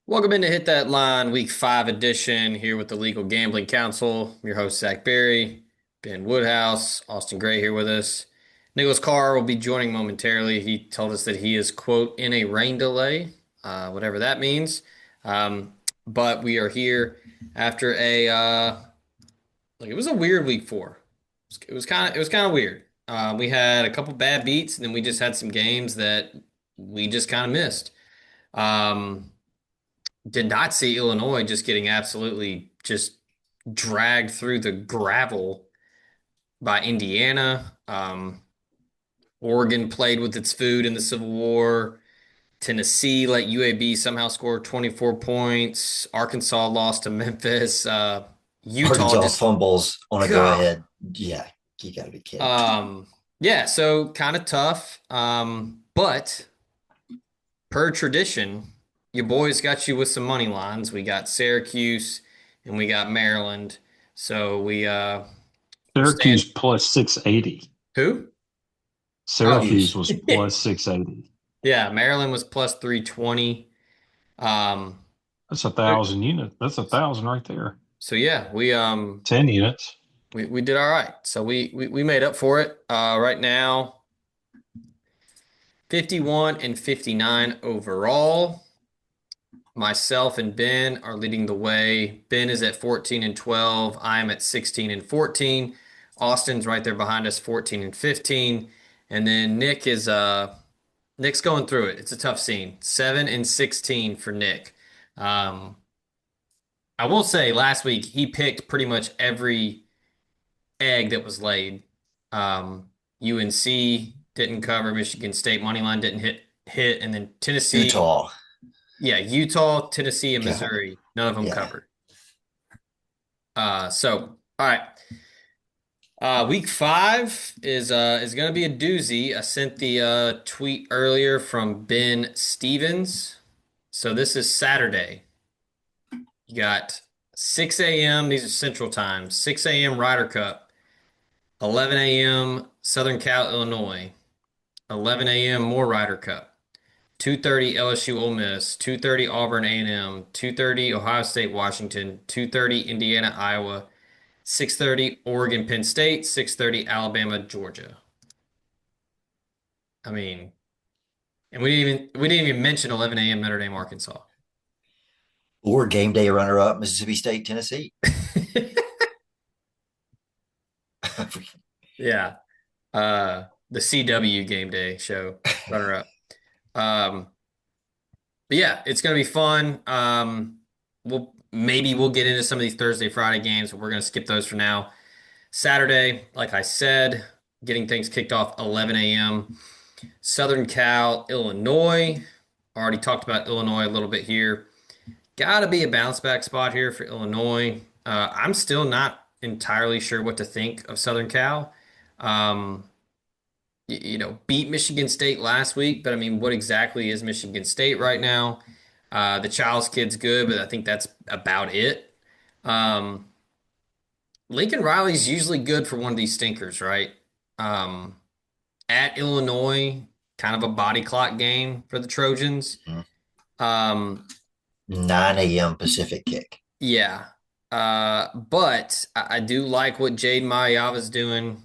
Welcome in to Hit That Line, Week 5 edition, here with the Legal Gambling Counsel. I'm your host, Zach Berry, Ben Woodhouse, Austin Gray here with us. Nicholas Carr will be joining momentarily. He told us that he is, quote, in a rain delay, whatever that means. Um, but we are here after it was a weird week 4. It was kind of weird. We had a couple bad beats, and then we just had some games that we just kind of missed. Um, did not see Illinois just getting absolutely just dragged through the gravel by Indiana. Oregon played with its food in the Civil War. Tennessee let UAB somehow score 24 points. Arkansas lost to Memphis. Utah Arkansas just, fumbles on a go God. ahead. Yeah, you got to be kidding. Yeah, so kind of tough. But per tradition, your boys got you with some money lines. We got Syracuse and we got Maryland. So we're staying. Syracuse plus 680. Who? Oh, Syracuse was plus 680. yeah, Maryland was plus 320. Um, That's a thousand units. That's a thousand right there. so yeah, 10 units. we did all right. So we made up for it. Right now, 51 and 59 overall. Myself and Ben are leading the way. Ben is at 14 and 12. I'm at 16 and 14. Austin's right there behind us, 14 and 15. And then Nick's going through it. It's a tough scene. 7 and 16 for Nick. Um, I will say last week he picked pretty much every egg that was laid. UNC didn't cover, Michigan State money line didn't hit, and then Tennessee. Utah. Yeah, Utah, Tennessee, and God, Missouri. None of them yeah. covered. All right. Week 5 is gonna be a doozy. I sent the tweet earlier from Ben Stevens. So this is Saturday. You got 6 a.m. These are Central Time. 6 a.m. Ryder Cup. 11 a.m. Southern Cal, Illinois. 11 a.m. more Ryder Cup. 2:30 LSU Ole Miss, 2:30 Auburn A&M, 2:30 Ohio State Washington, 2:30 Indiana Iowa, 6:30 Oregon Penn State, 6:30 Alabama Georgia. I mean, and we didn't even mention 11 a.m. Notre Dame Arkansas. Or game day runner up, Mississippi State, Tennessee. Yeah. The CW game day show runner up. Um, but yeah, it's gonna be fun. We'll get into some of these Thursday, Friday games, but we're gonna skip those for now. Saturday, like I said, getting things kicked off 11 a.m. Southern Cal, Illinois. Already talked about Illinois a little bit here. Gotta be a bounce back spot here for Illinois. I'm still not entirely sure what to think of Southern Cal. Um, beat Michigan State last week, but I mean, what exactly is Michigan State right now? The Child's kid's good, but I think that's about it. Um, Lincoln Riley's usually good for one of these stinkers, right? Um, at Illinois, kind of a body clock game for the Trojans. Mhm. Um, 9 a.m. Pacific kick. yeah. But I do like what Jade Mayava's doing.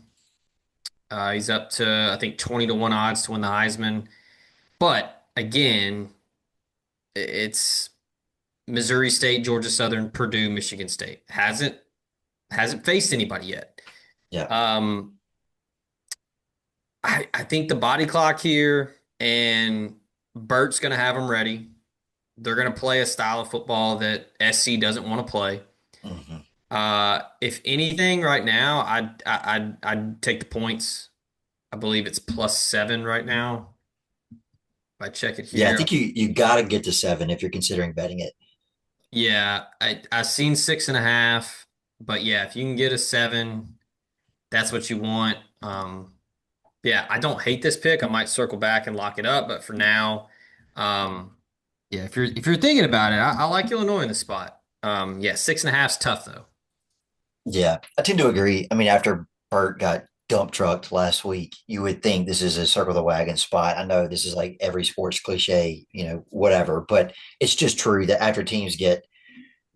He's up to, I think, 20 to 1 odds to win the Heisman. But again, it's Missouri State, Georgia Southern, Purdue, Michigan State. Hasn't faced anybody yet. Yeah. Um, I think the body clock here and Bert's going to have them ready. They're going to play a style of football that SC doesn't want to play. hmm If anything, right now, I'd take the points. I believe it's +7 right now. If I check it Yeah, I here, think you got to get to 7 if you're considering betting it. yeah, I seen 6.5, but yeah, if you can get a 7, that's what you want. Yeah, I don't hate this pick. I might circle back and lock it up, but for now, um, yeah, if you're thinking about it, I like Illinois in this spot. Yeah, 6.5 is tough though. Yeah, I tend to agree. I mean, after Burt got dump trucked last week. You would think this is a circle the wagon spot. I know this is like every sports cliche, whatever, but it's just true that after teams get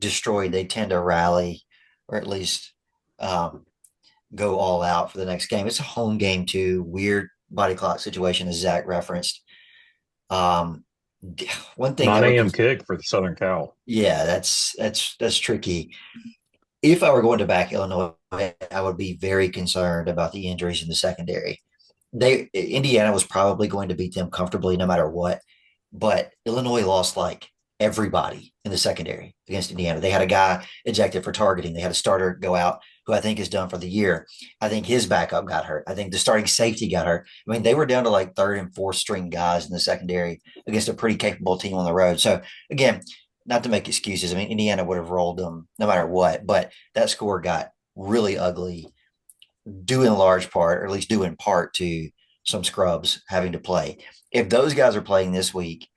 destroyed, they tend to rally or at least um, go all out for the next game. It's a home game too. Weird body clock situation, as Zach referenced. Um, one thing that 9 would, a.m. kick for the Southern Cal. yeah, that's tricky. If I were going to back Illinois, I would be very concerned about the injuries in the secondary. Indiana was probably going to beat them comfortably no matter what, but Illinois lost like everybody in the secondary against Indiana. They had a guy ejected for targeting. They had a starter go out who I think is done for the year. I think his backup got hurt. I think the starting safety got hurt. I mean, they were down to like third and fourth string guys in the secondary against a pretty capable team on the road. So again, not to make excuses. I mean, Indiana would have rolled them no matter what, but that score got really ugly due in large part, or at least due in part to some scrubs having to play. If those guys are playing this week,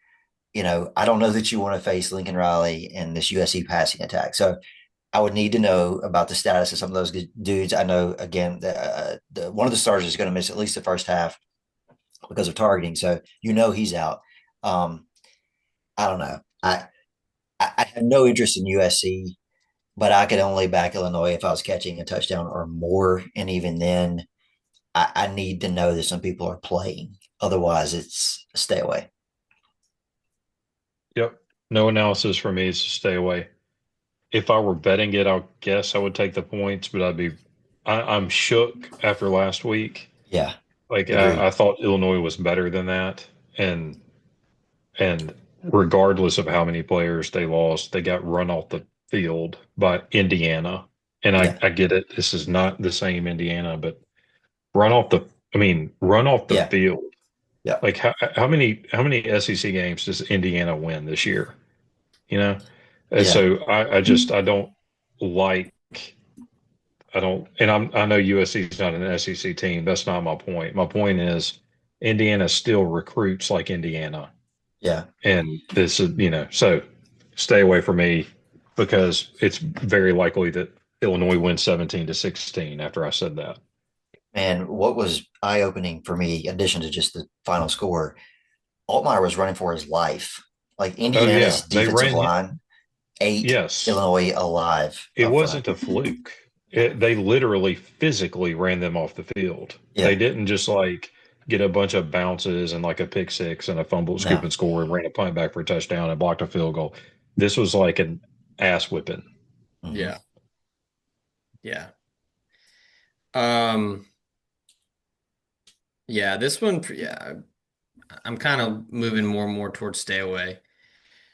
I don't know that you want to face Lincoln Riley and this USC passing attack. So I would need to know about the status of some of those dudes. I know again one of the stars is going to miss at least the first half because of targeting. So he's out. Um, I don't know. I have no interest in USC, but I could only back Illinois if I was catching a touchdown or more. And even then, I need to know that some people are playing. Otherwise, it's a stay away. Yep. No analysis for me is to stay away. If I were betting it, I guess I would take the points, but I'm shook after last week. Yeah, Like agreed. I thought Illinois was better than that, and regardless of how many players they lost, they got run off the field by Indiana. And Yeah, I get it. This is not the same Indiana, but run off the yeah, field. yeah, Like how many SEC games does Indiana win this year? You know? And yeah, so I don't like I don't and I know USC is not an SEC team. That's not my point. My point is Indiana still recruits like Indiana. yeah. And this is, so stay away from me because it's very likely that Illinois wins 17-16 after I said that. And what was eye opening for me, in addition to just the final score, Altmaier was running for his life. Like Oh Indiana's yeah, they defensive ran. line ate Yes, Illinois alive it up front. wasn't a fluke. They literally physically ran them off the field. They Yeah, didn't just like get a bunch of bounces and like a pick six and a fumble, scoop no. and score, and ran a punt back for a touchdown and blocked a field goal. This was like an ass whipping. Hmm. Yeah. Yeah. Um, yeah, this one, yeah, I'm kind of moving more and more towards stay away.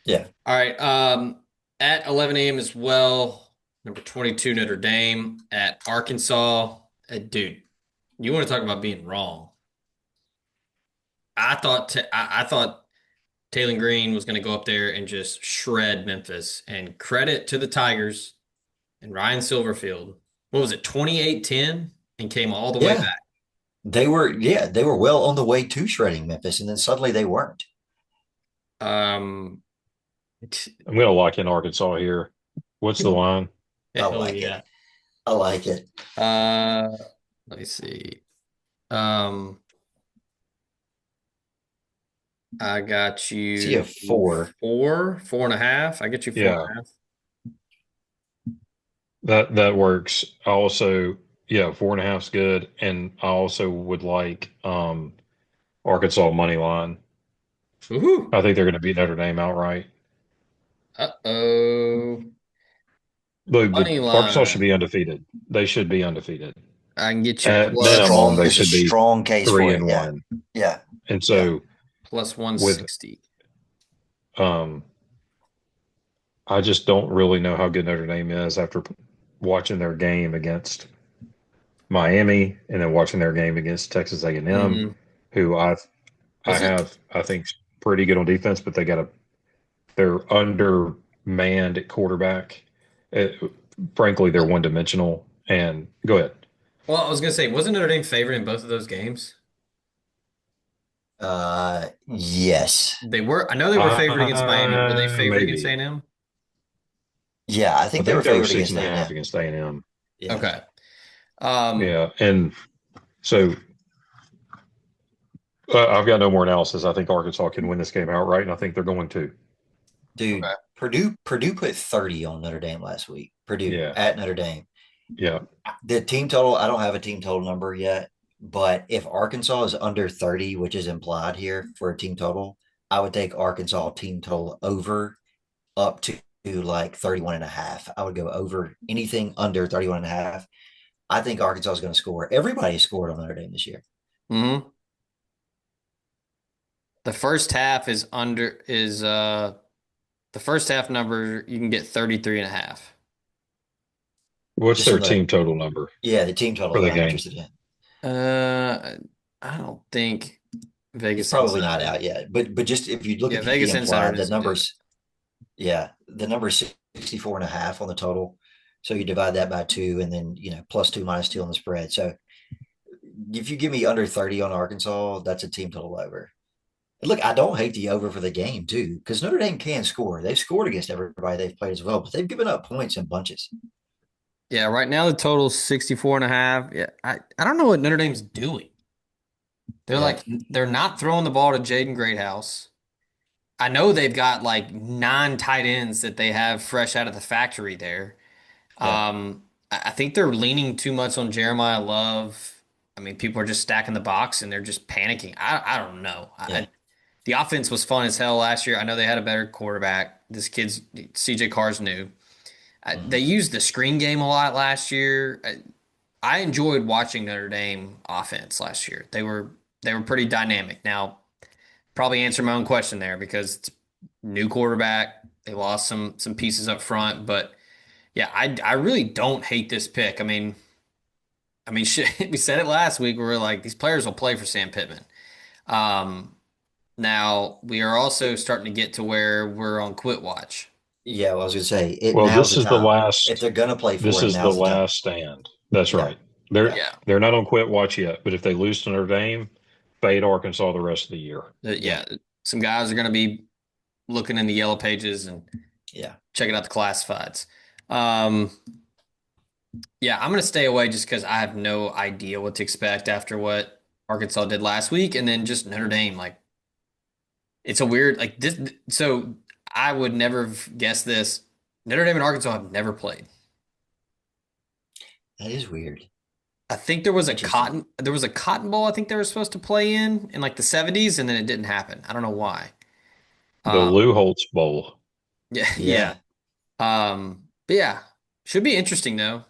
Yeah, All right. At 11 a.m. as well, number 22 Notre Dame at Arkansas. Dude, you want to talk about being wrong? I thought Taylor Green was going to go up there and just shred Memphis. And credit to the Tigers and Ryan Silverfield. What was it, 28-10, and came all the way yeah. back. They were well on the way to shredding Memphis, and then suddenly they weren't. Um, I'm going to lock in Arkansas here. What's the line? I hell like it. yeah. I like it. Uh, let me see. Um, I got See you a four. 4.5. I get you four Yeah, and a half. that works. I also, yeah, 4.5 is good, and I also would like Arkansas money line. Woohoo! I think they're going to beat Notre Dame outright. Uh-oh. Look, Money Arkansas should line. be undefeated. They should be undefeated. I can get you At minimum, Strong. they There's a should be strong case three for it. and Yeah, one. yeah, And yeah. so plus with 160. um, I just don't really know how good Notre Dame is after watching their game against Miami and then watching their game against Texas A&M, Mm-hmm. who I Was it? have I think pretty good on defense, but they're undermanned at quarterback. Frankly, they're one dimensional. And go ahead. Well, I was gonna say, wasn't Notre Dame favored in both of those games? Yes. They were. I know they were favored against Miami. Were they favored against Maybe. A&M? Yeah, I I think they were think they were favored six against and a half A&M. against A&M. Yeah. Okay. Um, Yeah, and So I've got no more analysis. I think Arkansas can win this game outright, and I think they're going to. Dude, Okay. Purdue put 30 on Notre Dame last week. Purdue Yeah, at Notre Dame. yeah. The team total, I don't have a team total number yet, but if Arkansas is under 30, which is implied here for a team total, I would take Arkansas team total over up to like 31 and a half. I would go over anything under 31 and a half. I think Arkansas is going to score. Everybody scored on Notre Dame this year. Hmm. The first half is the first half number you can get 33 and a half. What's Just their on team total number the team total for that the I'm game? interested in. I don't think It's Vegas probably not Insider. out yet, but just if you look Yeah, at the Vegas Insider implied, the doesn't do it. numbers, yeah, the number is 64 and a half on the total. So you divide that by two and then, plus two minus two on the spread. So if you give me under 30 on Arkansas, that's a team total over. Look, I don't hate the over for the game too, because Notre Dame can score. They've scored against everybody they've played as well, but they've given up points in bunches. Yeah, right now the total's 64 and a half. Yeah, I don't know what Notre Dame's doing. They're Yeah, like they're not throwing the ball to Jaden Greathouse. I know they've got like nine tight ends that they have fresh out of the factory there. yeah, I think they're leaning too much on Jeremiah Love. I mean, people are just stacking the box and they're just panicking. I don't know. yeah. The offense was fun as hell last year. I know they had a better quarterback. This kid's CJ Carr's new. They Mhm. used the screen game a lot last year. I enjoyed watching Notre Dame offense last year. They were pretty dynamic. Now, probably answer my own question there because it's new quarterback. They lost some pieces up front, but yeah, I really don't hate this pick. I mean, shit, we said it last week. We were like, these players will play for Sam Pittman. Um, Now we are also starting to get to where we're on quit watch. Yeah, well, I was going to say it. Well, Now's this the is the time. If last. they're going to play This for him, is the now's the time. last stand. That's Yeah, right. They're yeah, Yeah, they're not on quit watch yet, but if they lose to Notre Dame, fade Arkansas the rest of the year. yeah, yeah. Some guys are going to be looking in the yellow pages and yeah. checking out the classifieds. Um, yeah, I'm going to stay away just because I have no idea what to expect after what Arkansas did last week, and then just Notre Dame. Like, it's a weird like this. So I would never have guessed this. Notre Dame and Arkansas have never played. That is weird. I think there was a cotton bowl I think they were supposed to play in like the 70s and then it didn't happen. I don't know why. The Um Lou Holtz Bowl. yeah, yeah. Yeah, But yeah, should be interesting though.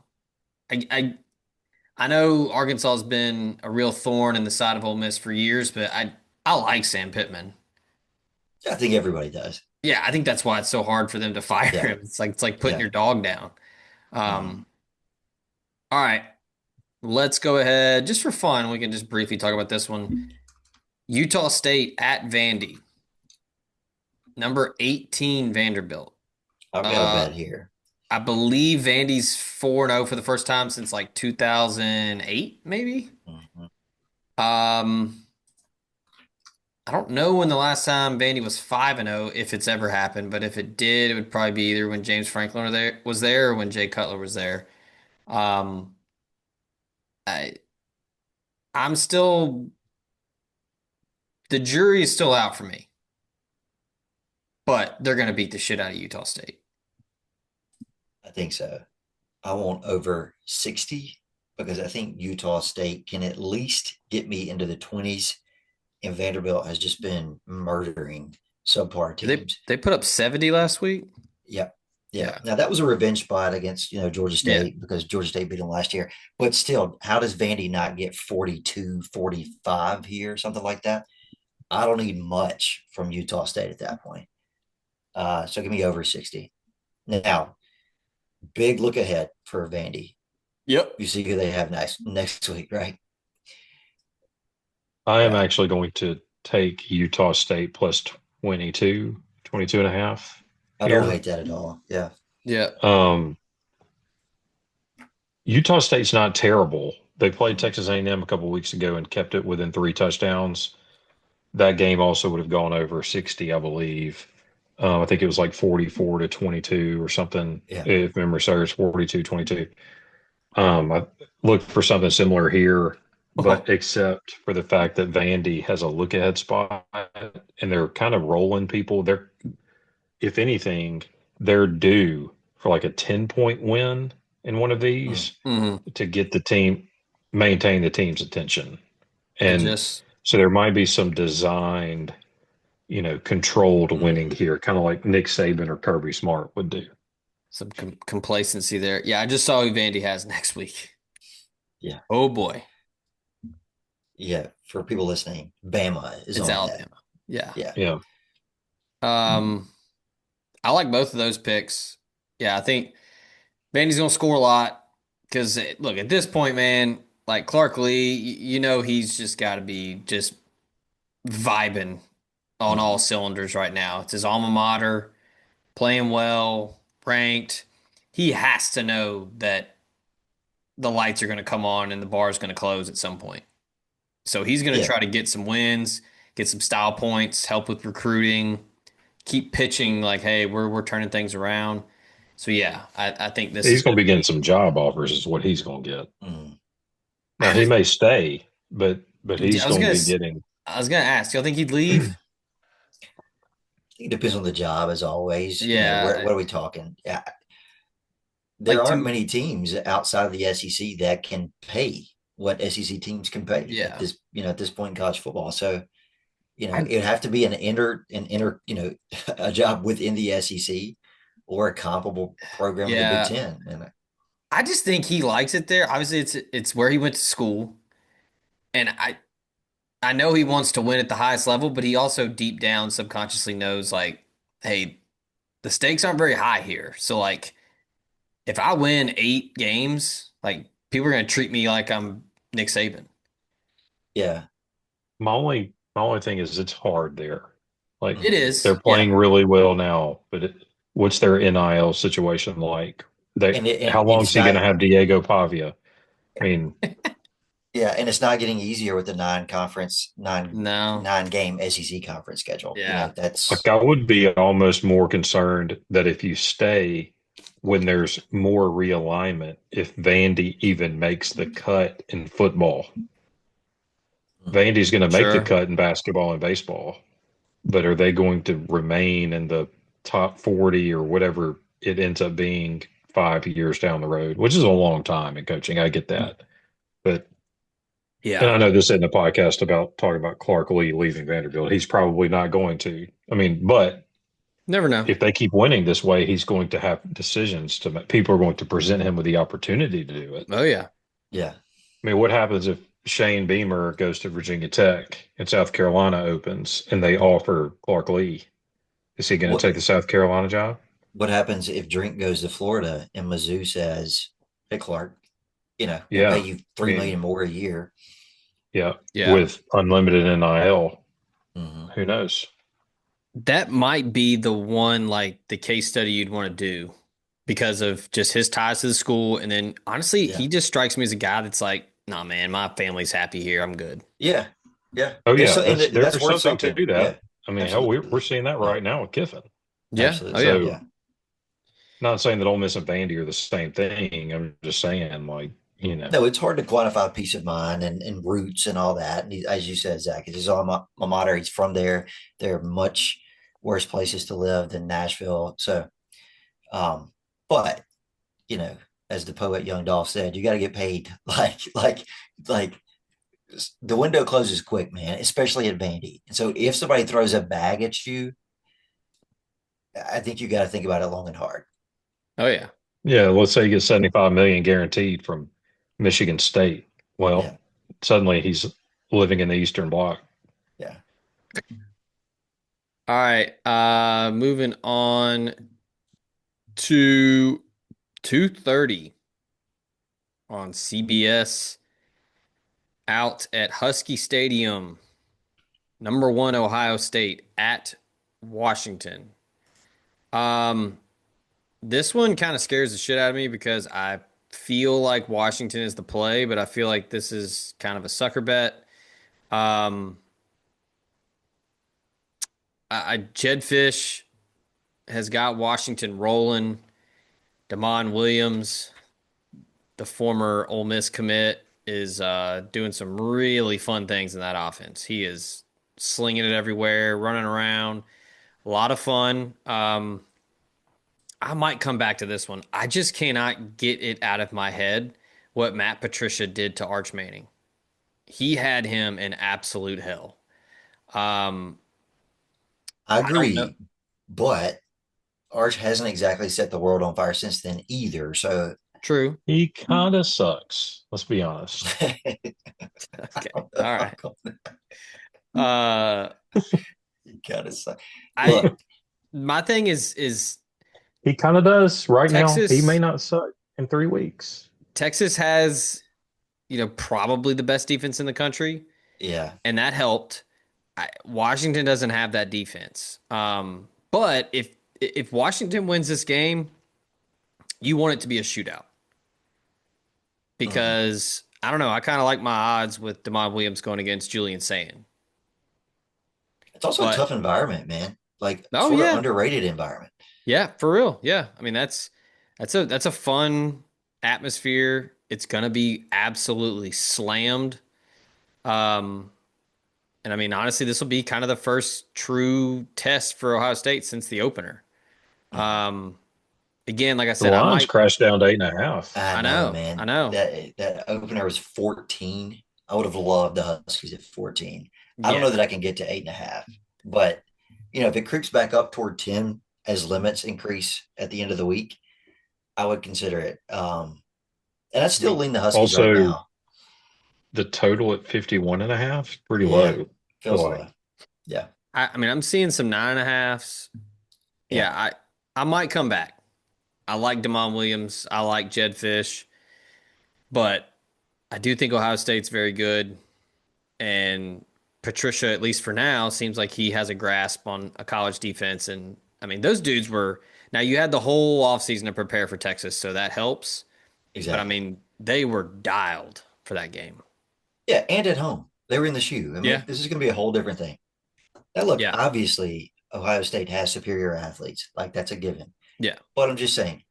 I know Arkansas has been a real thorn in the side of Ole Miss for years, but I like Sam Pittman. I think everybody does. Yeah, I think that's why it's so hard for them to fire Yeah, him. It's like putting yeah. your dog down. Mhm. Um all right, let's go ahead just for fun. We can just briefly talk about this one. Utah State at Vandy. Number 18, Vanderbilt. I've got a Uh, bet here. I believe Vandy's 4-0 for the first time since like 2008, maybe. Mhm. Um, I don't know when the last time Vandy was 5-0, if it's ever happened, but if it did, it would probably be either when James Franklin was there or when Jay Cutler was there. Um, I I'm still the jury is still out for me, but they're gonna beat the shit out of Utah State. I think so. I want over 60 because I think Utah State can at least get me into the 20s, and Vanderbilt has just been murdering subpar They teams. they put up 70 last week. Yep. Yeah. Yeah. Now that was a revenge spot against, Georgia Yeah. State because Georgia State beat them last year. But still, how does Vandy not get 42, 45 here, something like that? I don't need much from Utah State at that point. So give me over 60. Now, big look ahead for Vandy. Yep. You see who they have next week, right? I am Yeah. actually going to take Utah State plus 22, 22 and a half I don't here. hate that at all. Yeah. Yeah. Um, Utah State's not terrible. They played Mhm. Texas A&M a couple weeks ago and kept it within 3 touchdowns. That game also would have gone over 60, I believe. I think it was like 44 to 22 or something, Yeah. if memory serves, 42-22. I looked for something similar here. but except for the fact that Vandy has a look ahead spot and they're kind of rolling people. They're, if anything, they're due for like a 10-point win in one of Mm. these Hmm. to get the team, maintain the team's attention. I And just so there might be some designed, controlled winning Mm. here, kind of like Nick Saban or Kirby Smart would do. some complacency there. Yeah, I just saw who Vandy has next week. Yeah. Oh boy, Yeah. For people listening, Bama is it's on that. Alabama. Yeah. Yeah. Yeah. Um, I like both of those picks. Yeah, I think Vandy's gonna score a lot because look, at this point, man, like Clark Lee, he's just got to be just vibing on all Mhm. cylinders right now. It's his alma mater, playing well, ranked. He has to know that the lights are going to come on and the bar is going to close at some point. So he's going to Yeah. try to get some wins, get some style points, help with recruiting, keep pitching like, hey, we're turning things around. So yeah, I think this is He's going going to to be getting be. some job offers, is what he's going to get. Mm. Now he may stay, but he's I was going to gonna be getting. I was gonna ask. Do y'all think he'd leave? It depends on the job, as always. Yeah, What are we talking? Yeah, there like aren't to many teams outside of the SEC that can pay what SEC teams can pay at yeah. this point in college football. So, I it'd have to be a job within the SEC or a comparable program in the Big yeah. Ten. And I just think he likes it there. Obviously, it's where he went to school, and I know he wants to win at the highest level, but he also deep down subconsciously knows like, hey, the stakes aren't very high here. So like, if I win 8 games, like people are gonna treat me like I'm Nick Saban. yeah, My only thing is it's hard there. Like It mhm. is, they're yeah, playing really well now, but what's their NIL situation like? How And long is it's he going not, to have Diego Pavia? I mean, yeah, and it's not getting easier with the non-conference, no, nine-game SEC conference schedule. yeah, like That's I would be almost more concerned that if you stay when there's more realignment, if Vandy even makes the cut in football. mhm. Vandy's going to make the sure, cut in basketball and baseball, but are they going to remain in the top 40 or whatever it ends up being 5 years down the road, which is a long time in coaching. I get that. But, and yeah, I know this isn't a podcast about talking about Clark Lee leaving Vanderbilt. He's probably not going to. I mean, but never know. if they keep winning this way, he's going to have decisions to make. People are going to present him with the opportunity to do it. Oh yeah, Yeah. I mean, what happens if Shane Beamer goes to Virginia Tech and South Carolina opens and they offer Clark Lee? Is he going to What take the South Carolina job? what happens if Drink goes to Florida and Mizzou says, "Hey, Clark, we'll pay Yeah. you I 3 million mean, more a year." yeah. yeah. With unlimited NIL, Hmm. who knows? That might be the one like the case study you'd want to do because of just his ties to the school. And then honestly, Yeah. he just strikes me as a guy that's like, nah, man, my family's happy here. I'm good. Yeah. Yeah. Oh There's yeah, so, and there's that's worth something to something. that. Yeah. I mean, hell, Absolutely. we're seeing that Yeah. right now with Kiffin. Yeah. Oh Absolutely. yeah. Yeah. So, not saying that Ole Miss and Vandy are the same thing. I'm just saying, like, No, it's hard to quantify peace of mind and roots and all that. And as you said, Zach, it's his alma mater. He's from there. There are much worse places to live than Nashville. So, um, but you know, as the poet Young Dolph said, you got to get paid. Like the window closes quick, man, especially at Vandy. And so if somebody throws a bag at you, I think you got to think about it long and hard. Oh yeah. yeah. Let's say he gets 75 million guaranteed from Michigan State. Yeah. Well, suddenly he's living in the Eastern Bloc. Yeah. All right. Moving on to 2:30 on CBS out at Husky Stadium. Number one, Ohio State at Washington. Um, this one kind of scares the shit out of me because I feel like Washington is the play, but I feel like this is kind of a sucker bet. Um, Jed Fish has got Washington rolling. Damon Williams, the former Ole Miss commit, is doing some really fun things in that offense. He is slinging it everywhere, running around, a lot of fun. I might come back to this one. I just cannot get it out of my head what Matt Patricia did to Arch Manning. He had him in absolute hell. Um, I I don't know. agree, but Arch hasn't exactly set the world on fire since then either. So True. He kind of sucks. Let's be honest. I Okay. don't All know. right. Uh, You gotta say, I look, my thing is He kind of does right now. He may Texas not suck in 3 weeks. Texas has, probably the best defense in the country, yeah. and that helped. Washington doesn't have that defense. But if Washington wins this game, you want it to be a shootout Mhm. because I don't know. I kind of like my odds with Demond Williams going against Julian Sand. It's also a But tough environment, man. Like oh sort of yeah, underrated environment. yeah, for real, yeah. I mean that's a fun atmosphere. It's gonna be absolutely slammed. Um, and I mean honestly, this will be kind of the first true test for Ohio State since the opener. Mhm. Um, again, like I The said, I Lions might. crashed down to 8.5. I I know, know, I man. know. That opener was 14. I would have loved the Huskies at 14. I don't know Yeah, that I can get to 8.5, but if it creeps back up toward 10 as limits increase at the end of the week, I would consider it. And I still the lean the Huskies right Also, now. the total at 51.5, pretty Yeah, low. Feel feels low. like. Yeah, I mean I'm seeing some 9.5s. yeah. Yeah, I might come back. I like Demond Williams. I like Jed Fish, but I do think Ohio State's very good. And Patricia, at least for now, seems like he has a grasp on a college defense. And I mean, those dudes were. Now you had the whole offseason to prepare for Texas, so that helps. But I Exactly. mean, they were dialed for that game. Yeah, and at home. They were in the shoe. I mean, Yeah, this is going to be a whole different thing. Now, look, yeah, obviously, Ohio State has superior athletes. Like, that's a given. yeah, But I'm just saying,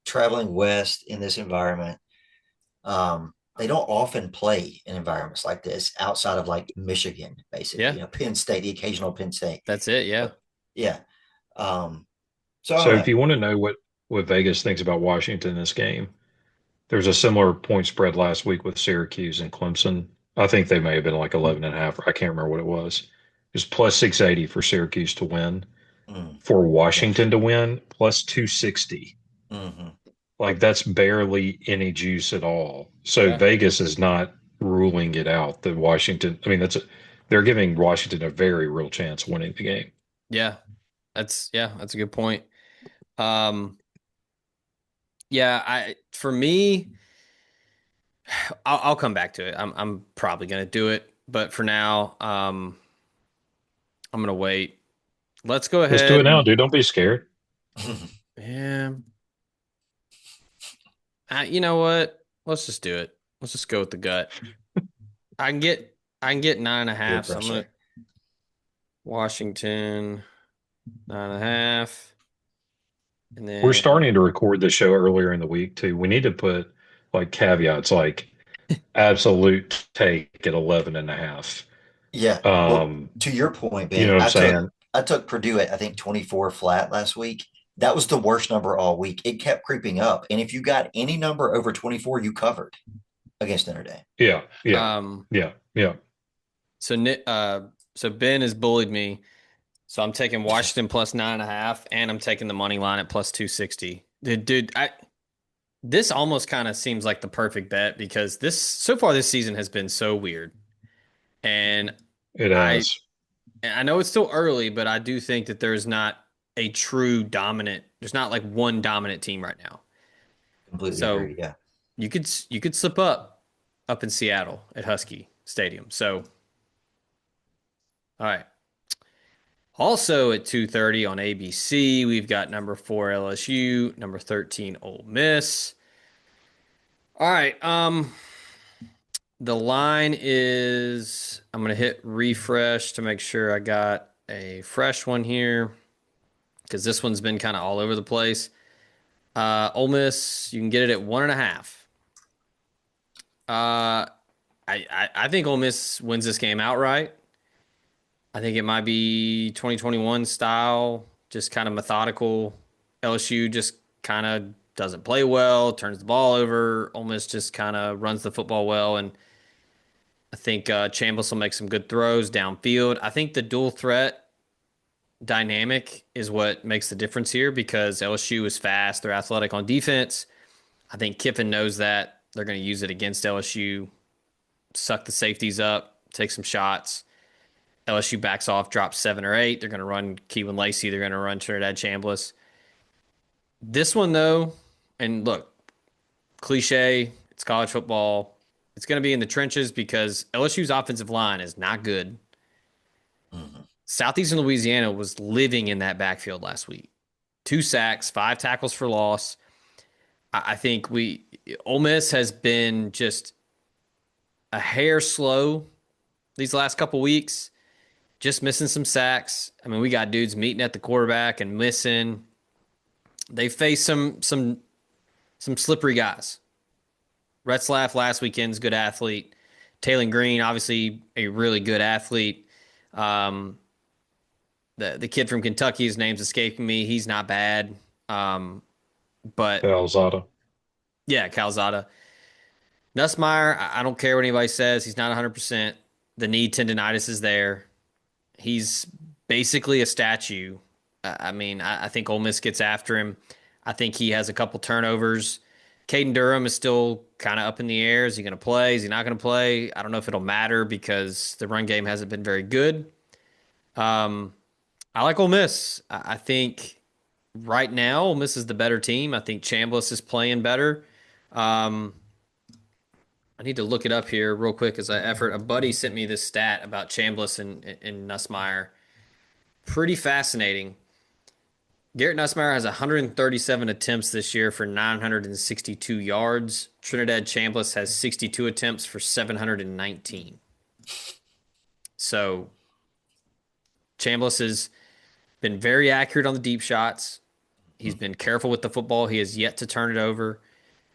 traveling west in this environment, they don't often play in environments like this outside of like Michigan, basically, yeah. Penn State, the occasional Penn State. That's it. Yeah, But yeah. Um, so I So don't if know. you want to know what Vegas thinks about Washington in this game, there's a similar point spread last week with Syracuse and Clemson. I think they may have been like 11.5. I can't remember what it was. It was plus 680 for Syracuse to win. Mm, For gosh. Washington to win, plus 260. Hmm. Like that's barely any juice at all. So yeah, Vegas is not ruling it out that Washington, I mean, they're giving Washington a very real chance of winning the game. yeah. That's a good point. Um, yeah. I for me. I'll come back to it. I'm probably gonna do it, but for now, I'm gonna wait. Let's go Just do ahead it now, and dude. Don't be scared. yeah. You know what? Let's just do it. Let's just go with the gut. I can get nine and a Peer half. So I'm gonna pressure. Washington 9.5, and We're then starting to record the show earlier in the week too. We need to put like caveats like absolute take at 11.5. Yeah. Well, Um, to your point, you know Ben, what I'm I took saying? I took Purdue at I think 24 flat last week. That was the worst number all week. It kept creeping up. And if you got any number over 24, you covered against Notre Dame. Yeah, yeah, um, yeah, yeah. so so Ben has bullied me. So I'm taking Washington plus 9.5, and I'm taking the money line at plus 260. Dude, this almost kind of seems like the perfect bet because this so far this season has been so weird. And It I has. I know it's still early, but I do think that there's not a true dominant. There's not like one dominant team right now. Completely So agree. Yeah. you could slip up in Seattle at Husky Stadium. So all right. Also at 2:30 on ABC, we've got number 4 LSU, number 13 Ole Miss. All right. The line is, I'm going to hit refresh to make sure I got a fresh one here because this one's been kind of all over the place. Ole Miss, you can get it at 1.5. I think Ole Miss wins this game outright. I think it might be 2021 style, just kind of methodical. LSU just kind of doesn't play well, turns the ball over. Ole Miss just kind of runs the football well, and I think Chambliss will make some good throws downfield. I think the dual threat dynamic is what makes the difference here because LSU is fast, they're athletic on defense. I think Kiffin knows that. They're going to use it against LSU, suck the safeties up, take some shots. LSU backs off, drops 7 or 8. They're going to run Keelan Lacey. They're going to run Trinidad Chambliss. This one, though, and look, cliche, it's college football. It's going to be in the trenches because LSU's offensive line is not good. Mhm. Southeastern Louisiana was living in that backfield last week. 2 sacks, 5 tackles for loss. I think Ole Miss has been just a hair slow these last couple weeks, just missing some sacks. I mean, we got dudes meeting at the quarterback and missing. They face some slippery guys. Retzlaff last weekend's good athlete. Taylor Green, obviously a really good athlete. Um, the kid from Kentucky, his name's escaping me. He's not bad. But Calzada. yeah, Calzada. Nussmeyer, I don't care what anybody says. He's not 100%. The knee tendonitis is there. He's basically a statue. I mean, I think Ole Miss gets after him. I think he has a couple turnovers. Caden Durham is still kind of up in the air. Is he going to play? Is he not going to play? I don't know if it'll matter because the run game hasn't been very good. Um, I like Ole Miss. I think right now Ole Miss is the better team. I think Chambliss is playing better. Um, I need to look it up here real quick as I effort. A buddy sent me this stat about Chambliss and Nussmeyer. Pretty fascinating. Garrett Nussmeyer has 137 attempts this year for 962 yards. Trinidad Chambliss has 62 attempts for 719. So Chambliss has been very accurate on the deep shots. He's been careful with the football. He has yet to turn it over.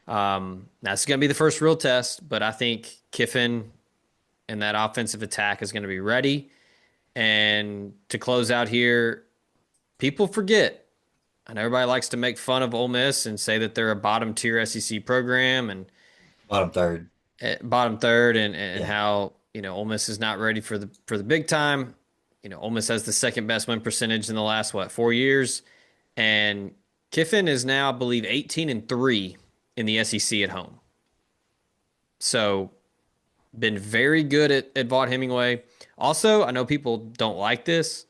That's going to be the first real test, but I think Kiffin and that offensive attack is going to be ready. And to close out here, people forget, and everybody likes to make fun of Ole Miss and say that they're a bottom tier SEC program and Bottom third. bottom third, and Yeah. how Ole Miss is not ready for the big time. Ole Miss has the second best win percentage in the last 4 years, and Kiffin is now, I believe, 18-3 in the SEC at home. So, been very good at Vaught Hemingway. Also, I know people don't like this.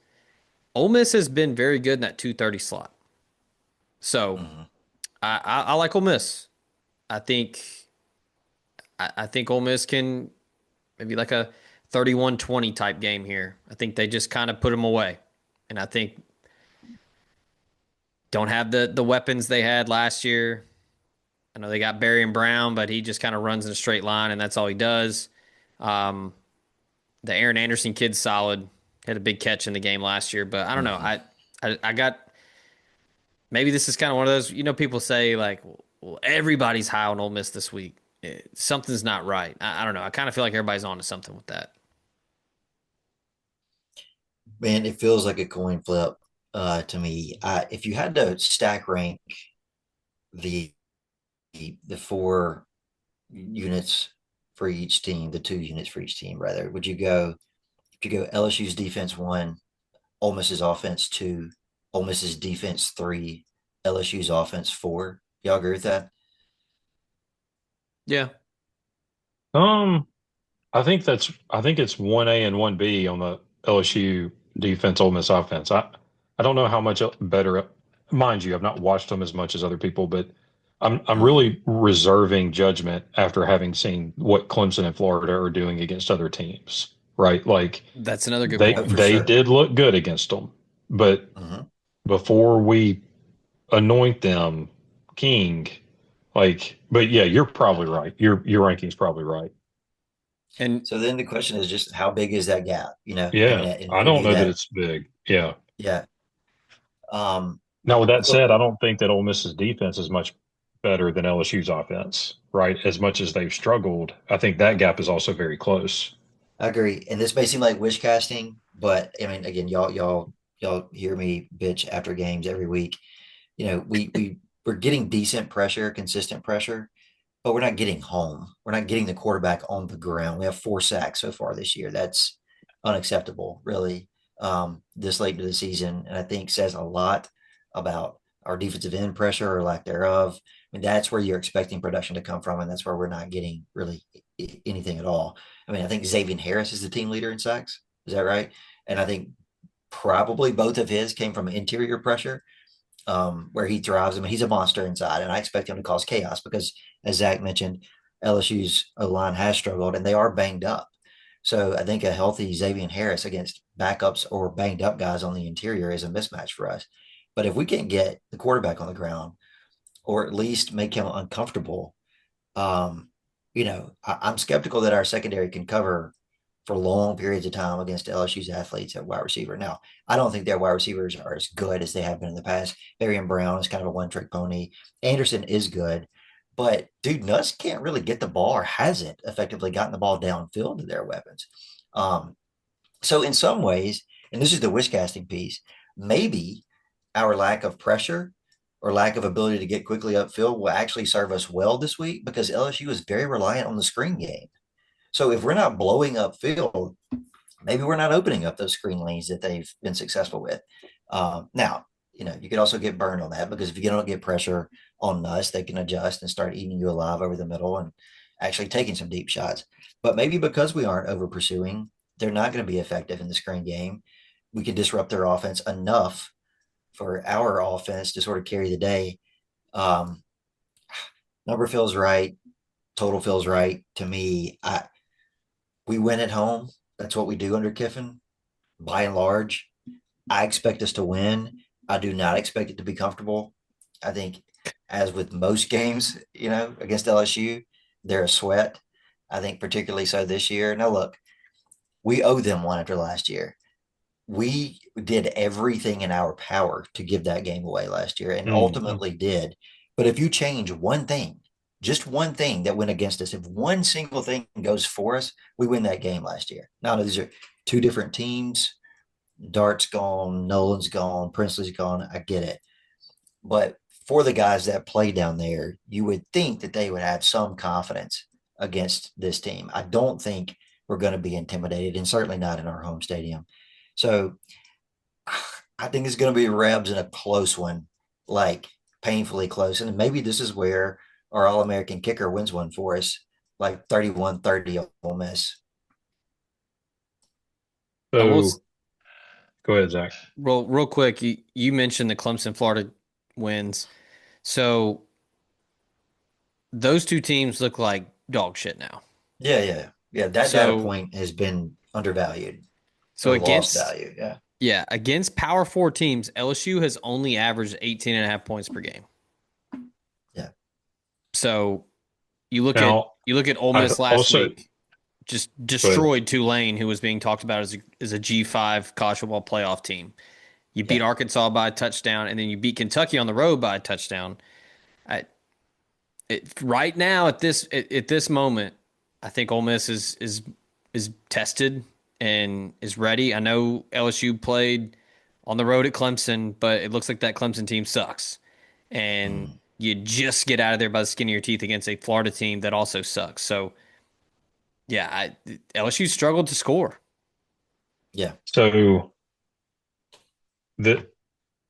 Ole Miss has been very good in that 230 slot. So, Mhm. I like Ole Miss. I think I think Ole Miss can maybe like a 31-20 type game here. I think they just kind of put them away. And I think don't have the weapons they had last year. I know they got Barry and Brown, but he just kind of runs in a straight line, and that's all he does. Um, the Aaron Anderson kid's solid. Had a big catch in the game last year, but I don't know. Mhm. I got maybe this is kind of one of those. People say like, well, everybody's high on Ole Miss this week. Something's not right. I don't know. I kind of feel like everybody's on to something with that. Man, it feels like a coin flip to me. If you had to stack rank the the four units for each team, the 2 units for each team, rather, would you go if you go LSU's defense one, Ole Miss's offense two, Ole Miss's defense three, LSU's offense four? Y'all agree with that? Yeah, Um, I think it's 1A and 1B on the LSU defense, Ole Miss offense. I don't know how much better, mind you, I've not watched them as much as other people, but I'm Mhm. really reserving judgment after having seen what Clemson and Florida are doing against other teams, right? Like that's another good they Oh, point. for they sure. did look good against them, but Mhm. before we anoint them king, but yeah, you're probably right. Your ranking's probably right. And So then the question is just how big is that gap? I mean, Yeah, and I it could don't be know that that, it's big. Yeah. yeah. Um, Now, with that look, said, I don't think that Ole Miss's defense is much better than LSU's offense. right? As much as they've struggled, I think that gap is also very close. I agree. And this may seem like wish casting, but I mean, again, y'all hear me bitch after games every week. We're getting decent pressure, consistent pressure, but we're not getting home. We're not getting the quarterback on the ground. We have 4 sacks so far this year. That's unacceptable, really, this late into the season. And I think says a lot about our defensive end pressure or lack thereof. I mean, that's where you're expecting production to come from, and that's where we're not getting really anything at all. I mean, I think Xavier Harris is the team leader in sacks. Is that right? And I think probably both of his came from interior pressure, where he thrives. I mean, he's a monster inside, and I expect him to cause chaos because, as Zach mentioned, LSU's O line has struggled and they are banged up. So I think a healthy Xavier Harris against backups or banged up guys on the interior is a mismatch for us. But if we can't get the quarterback on the ground or at least make him uncomfortable, um, I'm skeptical that our secondary can cover for long periods of time against LSU's athletes at wide receiver. Now, I don't think their wide receivers are as good as they have been in the past. Arian Brown is kind of a one-trick pony. Anderson is good, but dude, Nuss can't really get the ball or hasn't effectively gotten the ball downfield to their weapons. Um, so in some ways, and this is the wish casting piece, maybe our lack of pressure or lack of ability to get quickly upfield will actually serve us well this week because LSU is very reliant on the screen game. So if we're not blowing up field, maybe we're not opening up those screen lanes that they've been successful with. Now, you could also get burned on that because if you don't get pressure on us, they can adjust and start eating you alive over the middle and actually taking some deep shots. But maybe because we aren't over pursuing, they're not going to be effective in the screen game. We can disrupt their offense enough for our offense to sort of carry the day. Um, Number feels right. Total feels right to me. We win at home. That's what we do under Kiffin, by and large. I expect us to win. I do not expect it to be comfortable. I think, as with most games, against LSU, they're a sweat. I think particularly so this year. Now, look, we owe them one after last year. We did everything in our power to give that game away last year and Mhm. ultimately did. But if you change one thing, just one thing that went against us, if one single thing goes for us, we win that game last year. Now, these are two different teams. Dart's gone, Nolan's gone, Princely's gone. I get it. But for the guys that play down there, you would think that they would have some confidence against this team. I don't think we're going to be intimidated, and certainly not in our home stadium. So I think it's going to be Rebs in a close one, like painfully close. And maybe this is where our All American kicker wins one for us, like 31-30 Ole Miss. I will So go ahead, Zach. real quick. You mentioned the Clemson Florida wins, so those two teams look like dog shit now. Yeah, yeah. Yeah, that data So point has been undervalued so or lost against value. Yeah. yeah against Power Four teams, LSU has only averaged 18.5 points per game. Yeah. So you look at Now, you look at Ole I Miss last also week, just go ahead. destroyed Tulane, who was being talked about as a G5 college football playoff team. You beat Yeah. Arkansas by a touchdown, and then you beat Kentucky on the road by a touchdown. I, right now at this moment, I think Ole Miss is tested and is ready. I know LSU played on the road at Clemson, but it looks like that Clemson team sucks, and Mm. you just get out of there by the skin of your teeth against a Florida team that also sucks. So yeah, LSU struggled to score. Yeah. So the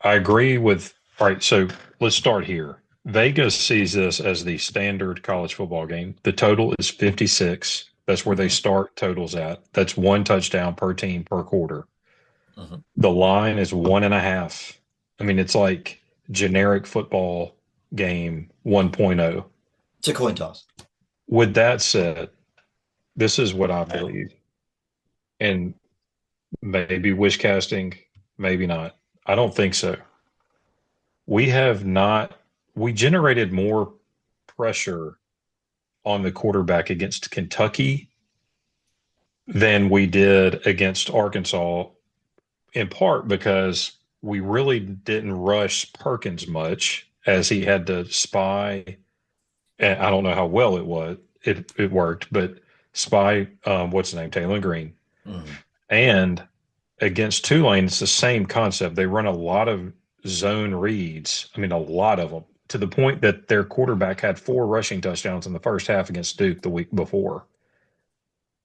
I agree with. All right, so let's start here. Vegas sees this as the standard college football game. The total is 56. That's where they Hmm. start totals at. That's one touchdown per team per quarter. Hmm. The line is 1.5. I mean, it's like generic football game 1.0. It's a coin toss. With that said, this is what I believe, and maybe wish casting, maybe not. I don't think so. We have not, we generated more pressure on the quarterback against Kentucky than we did against Arkansas, in part because we really didn't rush Perkins much as he had to spy and I don't know how well it worked, but spy what's his name, Taylor Green, Mm. and against Tulane, it's the same concept. They run a lot of zone reads. I mean, a lot of them, to the point that their quarterback had 4 rushing touchdowns in the first half against Duke the week before.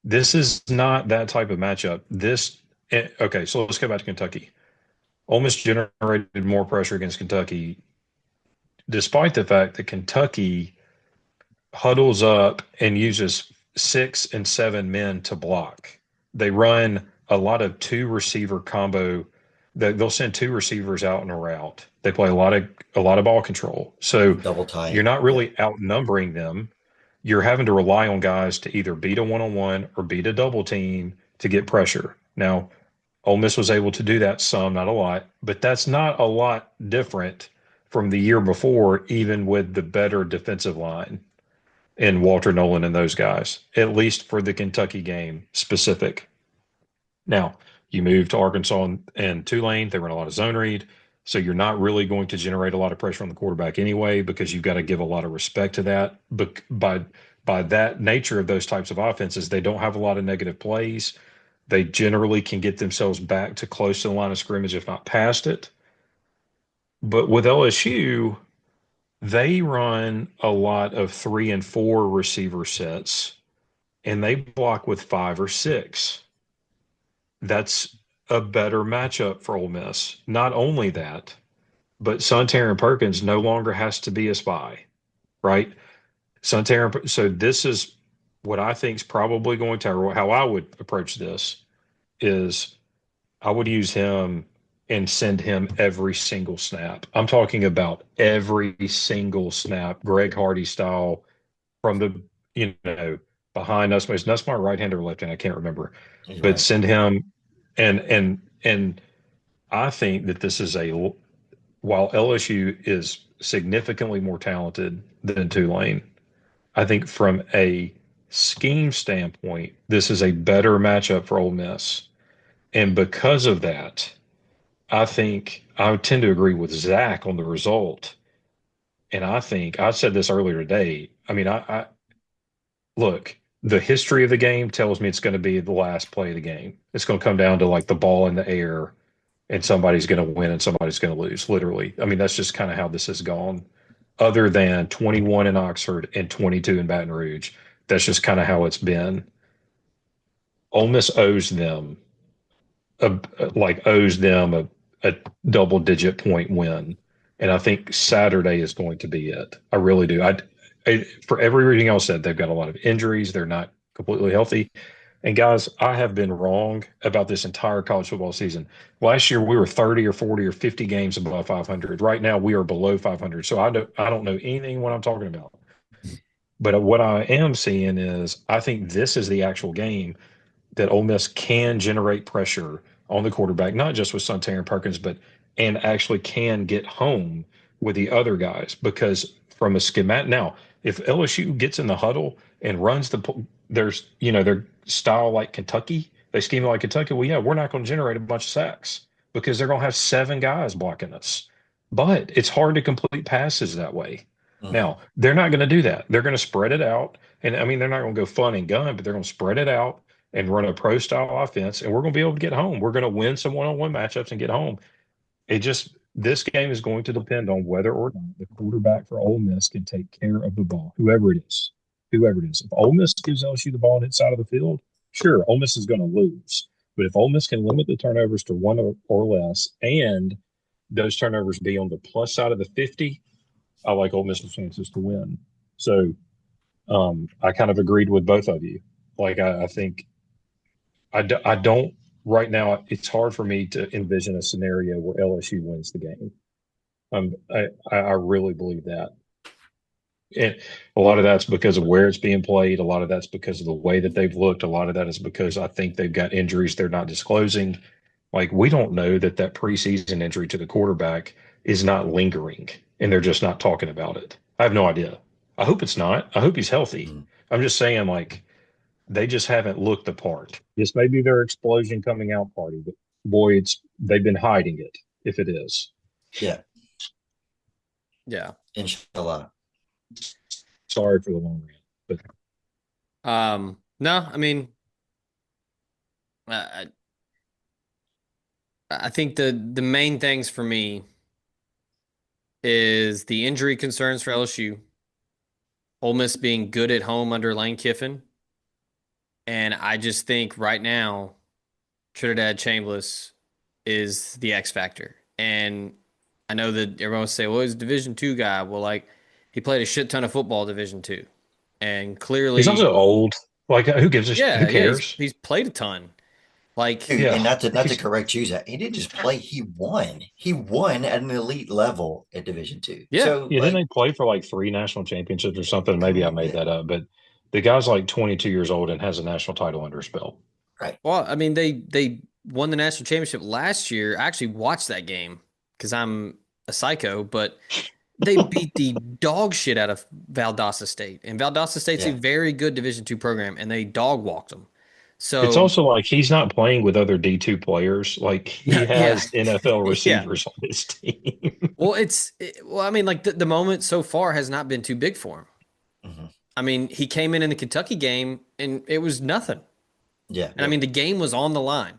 This is not that type of matchup. Okay, so let's go back to Kentucky. Ole Miss generated more pressure against Kentucky, despite the fact that Kentucky huddles up and uses 6 and 7 men to block. They run a lot of two receiver combo. They'll send two receivers out in a route. They play a lot of ball control. So Double you're tight. not Yeah. really outnumbering them. You're having to rely on guys to either beat a one-on-one or beat a double team to get pressure. Now, Ole Miss was able to do that some, not a lot, but that's not a lot different from the year before, even with the better defensive line and Walter Nolan and those guys, at least for the Kentucky game specific. Now, you move to Arkansas and Tulane, they run a lot of zone read. So you're not really going to generate a lot of pressure on the quarterback anyway, because you've got to give a lot of respect to that. But by that nature of those types of offenses, they don't have a lot of negative plays. They generally can get themselves back to close to the line of scrimmage, if not past it. But with LSU, they run a lot of 3 and 4 receiver sets, and they block with 5 or 6. That's a better matchup for Ole Miss. Not only that, but Suntarine Perkins no longer has to be a spy, right? So this is what I think is probably going to, or how I would approach this is I would use him and send him every single snap. I'm talking about every single snap, Greg Hardy style, from the, you know, behind us. That's my right hand or left hand. I can't remember, He's but right. send him. And I think that this is while LSU is significantly more talented than Tulane, I think from a scheme standpoint, this is a better matchup for Ole Miss. And because of that, I think I would tend to agree with Zach on the result. And I think I said this earlier today. I mean, I look, the history of the game tells me it's going to be the last play of the game. It's going to come down to like the ball in the air, and somebody's going to win and somebody's going to lose, literally. I mean, that's just kind of how this has gone, other than 21 in Oxford and 22 in Baton Rouge. That's just kind of how it's been. Ole Miss a, owes them a double digit point win. And I think Saturday is going to be it. I really do. For everything else said, they've got a lot of injuries. They're not completely healthy. And guys, I have been wrong about this entire college football season. Last year we were 30 or 40 or 50 games above 500. Right now we are below 500. So I don't know anything what I'm talking about. But what I am seeing is I think this is the actual game that Ole Miss can generate pressure on the quarterback, not just with Suntarine Perkins, but and actually can get home with the other guys. Because from a schematic now, if LSU gets in the huddle and runs their style like Kentucky, they scheme like Kentucky. Well, yeah, we're not going to generate a bunch of sacks because they're going to have 7 guys blocking us. But it's hard to complete passes that way. Mm. Now, they're not going to do that. They're going to spread it out. And I mean, they're not going to go fun and gun, but they're going to spread it out and run a pro style offense, and we're going to be able to get home. We're going to win some one-on-one matchups and get home. This game is going to depend on whether or not the quarterback for Ole Miss can take care of the ball, whoever it is. Whoever it is. If Ole Miss gives LSU the ball on its side of the field, sure, Ole Miss is going to lose. But if Ole Miss can limit the turnovers to one or less, and those turnovers be on the plus side of the 50, I like Ole Miss's chances to win. So I kind of agreed with both of you. Like I think I don't right now. It's hard for me to envision a scenario where LSU wins the game. I really believe that. And a lot of that's because of where it's being played. A lot of that's because of the way that they've looked. A lot of that is because I think they've got injuries they're not disclosing. Like we don't know that preseason injury to the quarterback is not lingering and they're just not talking about it. I have no idea. I hope it's not. I hope he's healthy. Mm. I'm just saying, like, they just haven't looked the part. This may be their explosion coming out party, but boy, they've been hiding it if it is. Yeah. Yeah. Inshallah. Sorry for the long rant, but No, I mean, I, I think the main things for me is the injury concerns for LSU, Ole Miss being good at home under Lane Kiffin, and I just think right now Trinidad Chambliss is the X factor. And I know that everyone will say, "Well, he's a Division two guy." Well, like he played a shit ton of football Division two, and he's clearly, also old. Like, who yeah, cares? he's played a ton. Like, Dude, Yeah, and not to he's correct you, Zach, he didn't just play, he won. He won at an elite level at Division Two. yeah, So yeah. Didn't like, they play for like 3 national championships or something? I Maybe I mean, made yeah, that up, but the guy's like 22 years old and has a national title under his belt. right. well, I mean, they won the national championship last year. I actually watched that game because I'm a psycho, but they beat the dog shit out of Valdosta State, and Valdosta State's a Yeah. very good Division two program, and they dog walked them. It's So also like he's not playing with other D2 players. Like he yeah, has NFL yeah. receivers on his team. Well, well, I mean, like the moment so far has not been too big for him. Hmm. I mean, he came in the Kentucky game and it was nothing. Yeah. And I mean, the game was on the line.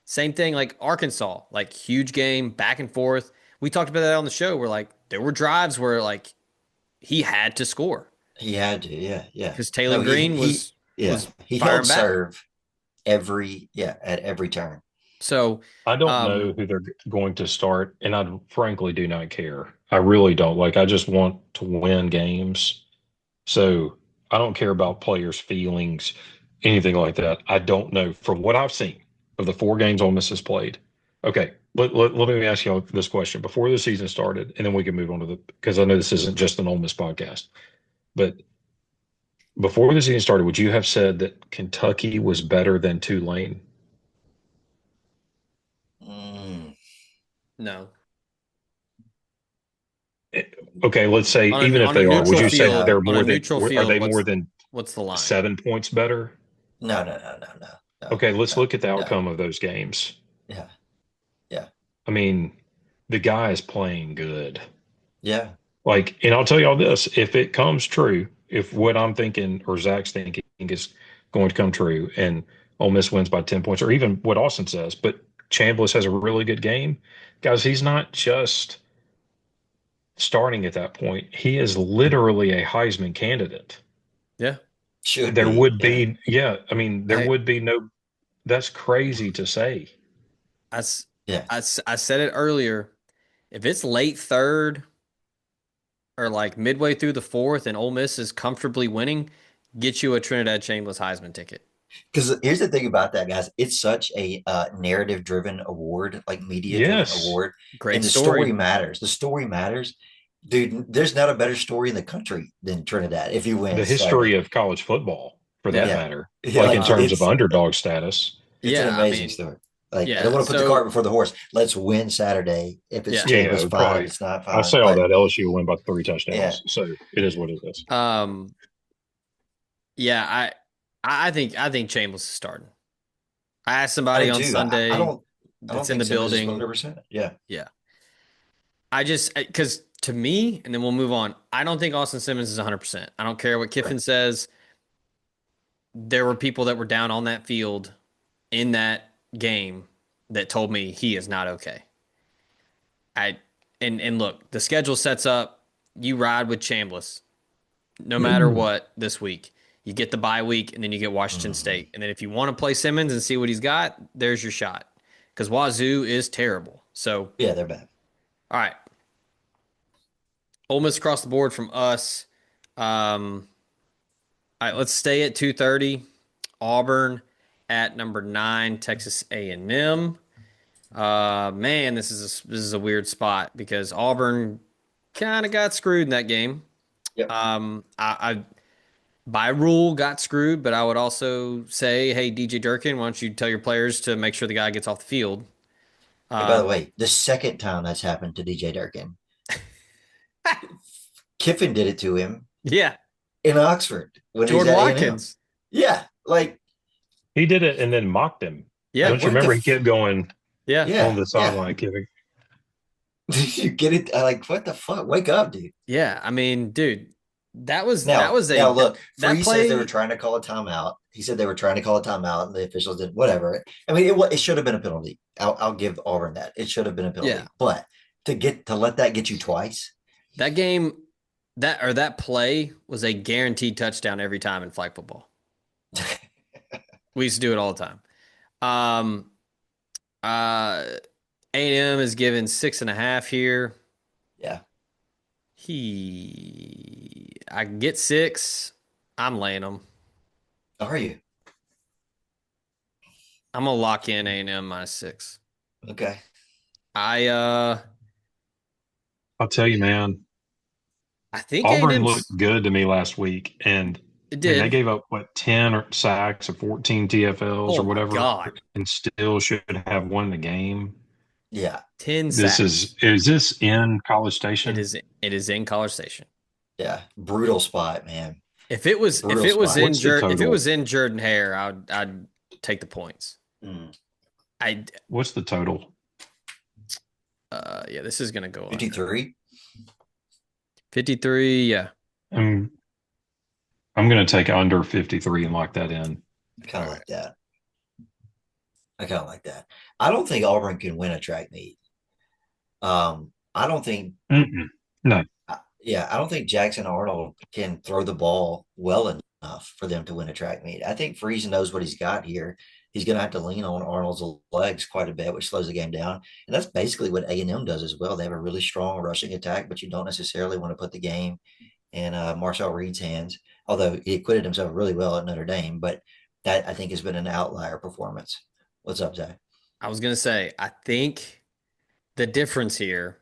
Same thing like Arkansas, like huge game, back and forth. We talked about that on the show where like there were drives where like he had to score He had to. Yeah. Yeah. because Taylor No, Green yeah, was he held firing back. serve at every turn. So, I don't know um, who they're going to start, and I frankly do not care. I really don't. Like, I just want to win games. So I don't care about players' feelings, anything like that. I don't know. From what I've seen of the 4 games Ole Miss has played, okay, let me ask you this question before the season started, and then we can move on to because I know this isn't just an Ole Miss podcast, but before the season started, would you have said that Kentucky was better than Tulane? Mm, no. Okay, let's say even if On a they are, would neutral you say field, no. they're on a more than neutral are field, they more than what's the line? 7 points better? No, no, no, no, no, no, Okay, let's no, look at the no. outcome of those games. Yeah. Yeah. I mean, the guy is playing good. Yeah. Like, and I'll tell you all this, if it comes true, if what I'm thinking or Zach's thinking is going to come true and Ole Miss wins by 10 points, or even what Austin says, but Chambliss has a really good game, guys, he's not just starting at that point. He is literally a Heisman candidate. Yeah. Should There be. would Yeah. be, yeah, I mean, there Hey, would be no, that's crazy to say. I, s- Yeah. I said it earlier. If it's late third or like midway through the fourth and Ole Miss is comfortably winning, get you a Trinidad Chambliss Heisman ticket. Because here's the thing about that, guys. It's such a narrative-driven award, like media-driven Yes. award, and Great the story story. matters. The story matters, dude. There's not a better story in the country than Trinidad if he The wins history Saturday. of college football, for that Yeah. Yeah, matter, yeah. like in Like terms of Um, underdog status. it's an yeah, I amazing mean, story. Like I don't yeah. want to put the cart So, before the horse. Let's win Saturday. If it's yeah. Yeah, Chambliss, fine. If probably. it's not, I fine. say all But that LSU will win by 3 touchdowns, yeah, so it is what it is. Um, yeah, I think Chambliss is starting. I asked I somebody do on too. Sunday I don't that's in think the Simmons is building. 100%. Yeah, Yeah. I just because to me, and then we'll move on. I don't think Austin Simmons is 100%. I don't care what right. Kiffin says. There were people that were down on that field in that game that told me he is not okay. I and look, the schedule sets up you ride with Chambliss no matter what this week. You get the bye week and then you get Washington Mhm. State. And then if you want to play Simmons and see what he's got, there's your shot. Because Wazoo is terrible. So, Yeah, they're bad. all right. Ole Miss across the board from us. All right, let's stay at 2:30. Auburn at number 9, Texas A&M. Man, this is a weird spot because Auburn kind of got screwed in that game. Yep. I by rule got screwed, but I would also say, hey, DJ Durkin, why don't you tell your players to make sure the guy gets off the field? Hey, by the Um, way, the second time that's happened to DJ Durkin, Kiffin did it to him yeah, in Oxford when he's Jordan at A&M. Watkins. Yeah, like He did it and then mocked him. Yeah, like Don't you what the remember? He kept going yeah, on yeah, the yeah. sideline, giving. Did you get it? Like what the fuck? Wake up, dude. yeah. I mean, dude, that was Now look, that Free says they were play. trying to call a timeout. He said they were trying to call a timeout, and the officials did whatever. I mean, it should have been a penalty. I'll give Auburn that. It should have been a Yeah, penalty. But to let that get you twice, that game, that play was a guaranteed touchdown every time in flag football. We used to do it all the time. Um, A&M is given 6.5 here. yeah. I get 6. I'm laying them. Are you I'm gonna lock in A&M -6. okay? I I'll tell you, man, I think Auburn looked A&M's good to me last week. And it I mean, they did. gave up, what, 10 or sacks or 14 TFLs Oh or my whatever, God. and still should have won the game. Yeah, 10 This sacks. is this in College Station? It is in College Station. yeah. Brutal spot, man. If Brutal it was spot. in What's the If it total? was in Jordan Hare, I'd take the points. Mm. I What's the total? Yeah, this is gonna go under 53. 53. Yeah. I'm I'm going to take under 53 and lock that in. Kind All of right. like that. I kind of like that. I don't think Auburn can win a track meet. I don't think Mm-mm. No, yeah, I don't think Jackson Arnold can throw the ball well enough for them to win a track meet. I think Friesen knows what he's got here. He's going to have to lean on Arnold's legs quite a bit, which slows the game down. And that's basically what A&M does as well. They have a really strong rushing attack, but you don't necessarily want to put the game in Marshall Reed's hands, although he acquitted himself really well at Notre Dame. But that, I think, has been an outlier performance. What's up, Zach? I was gonna say, I think the difference here,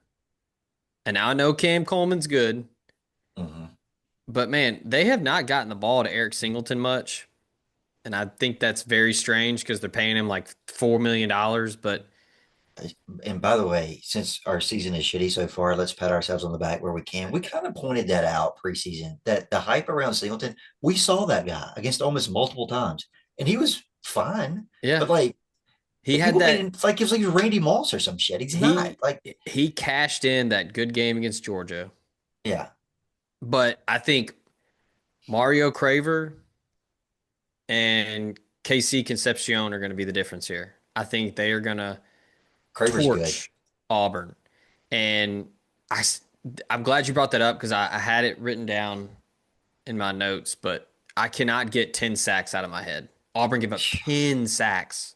and I know Cam Coleman's good, Mm-hmm. but man, they have not gotten the ball to Eric Singleton much. And I think that's very strange because they're paying him like $4 million. But And by the way, since our season is shitty so far, let's pat ourselves on the back where we can. We kind of pointed that out preseason, that the hype around Singleton, we saw that guy against almost multiple times, and he was fine. yeah, But like he had people made that him like he was like Randy Moss or some shit. He's not he like he cashed in that good game against Georgia. yeah. But I think Mario Craver and KC Concepcion are going to be the difference here. I think they are going to Craver's good. torch Auburn. And I, I'm glad you brought that up because I had it written down in my notes, but I cannot get 10 sacks out of my head. Auburn give up 10 sacks.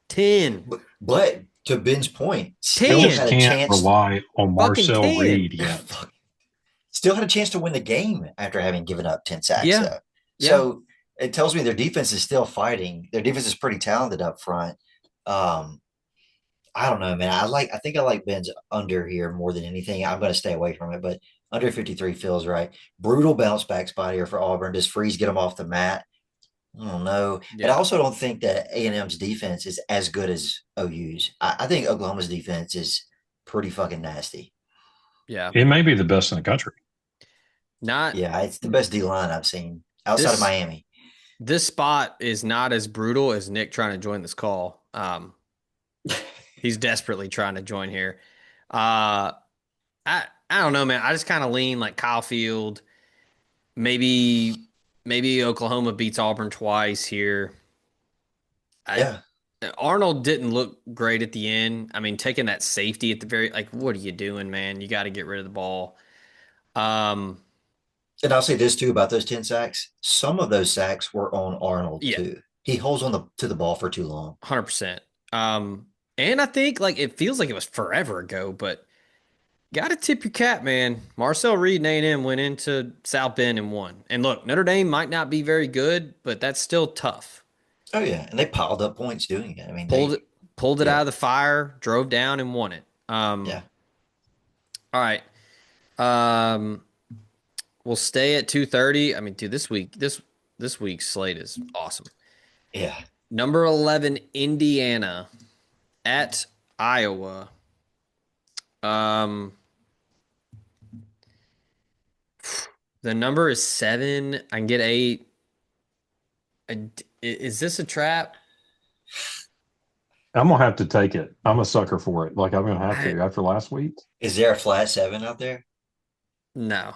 10. But to Ben's point, they still just had a 10. can't chance. rely on Fucking Marcel 10. Reed yet. Still had a chance to win the game after having given up 10 sacks, Yeah. though. Yeah. So it tells me their defense is still fighting. Their defense is pretty talented up front. Um, I don't know, man. I think I like Ben's under here more than anything. I'm going to stay away from it, but under 53 feels right. Brutal bounce back spot here for Auburn. Does Freeze get them off the mat? I don't know. And I Yeah. also don't think that A&M's defense is as good as OU's. I think Oklahoma's defense is pretty fucking nasty. Yeah. It may be the best in the country. Not Yeah, it's the best D line I've seen outside of this Miami. this spot is not as brutal as Nick trying to join this call. He's desperately trying to join here. Uh, I don't know, man. I just kind of lean like Kyle Field. Maybe Oklahoma beats Auburn twice here. I Yeah. Arnold didn't look great at the end. I mean, taking that safety at the very like, what are you doing, man? You got to get rid of the ball. Um, And I'll say this too about those 10 sacks. Some of those sacks were on Arnold yeah, too. He holds on to the ball for too long. 100%. And I think like it feels like it was forever ago, but got to tip your cap, man. Marcel Reed and A&M went into South Bend and won. And look, Notre Dame might not be very good, but that's still tough. Oh yeah, and they piled up points doing it. I mean, Pulled they it pulled it yeah, out of the fire, drove down and won it. yeah, All right. Um, we'll stay at 2:30. I mean, dude, this week's slate is awesome. yeah. Number 11 Indiana at Iowa. Um, the number is 7. I can get 8. Is this a trap? I'm gonna have to take it. I'm a sucker for it. Like I'm gonna have I, to after last week. Is there a flat 7 out there? no.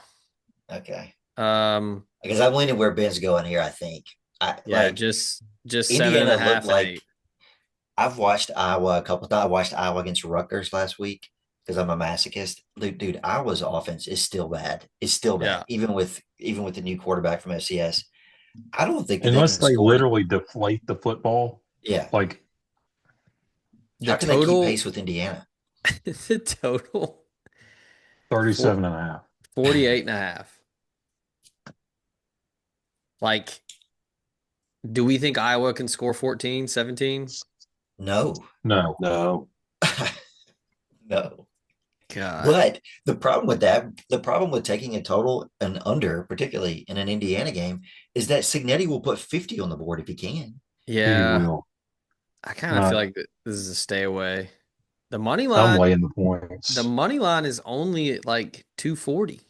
Okay. Because I'm leaning where Ben's going here. I think I Yeah, like just seven and Indiana a looked half and like 8. I've watched Iowa a couple times. I watched Iowa against Rutgers last week because I'm a masochist. Dude, Iowa's offense is still bad. It's still bad, Yeah. even with the new quarterback from FCS. I don't think that they Unless can they score. literally deflate the football, Yeah, like The how can they keep total pace with Indiana? the total 37 for and a half. 48 and a half. Like, do we think Iowa can score 14, 17? No, No. No. no. God. But the problem with taking a total and under, particularly in an Indiana game, is that Signetti will put 50 on the board if he can. He Yeah. will. I kind of feel Uh, like this is a stay away. The money I'm line, laying the the points. money line is only at like 240.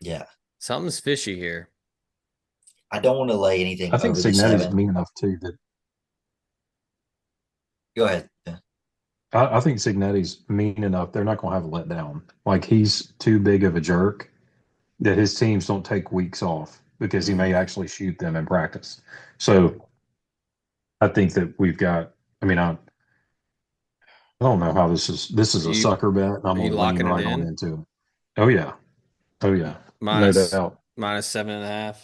Yeah. Something's fishy here. I don't want to lay I anything think over the Signetti's 7. mean enough too that Go ahead. Yeah. I think Signetti's mean enough. They're not going to have a letdown. Like he's too big of a jerk that his teams don't take weeks off because he may Mhm. actually shoot them in practice. So I think that we've got. I mean, I don't know how this is. This is Are a you sucker bet. I'm are you gonna lean locking it right on in? into it. Oh yeah. Oh yeah. No Minus doubt. minus 7.5.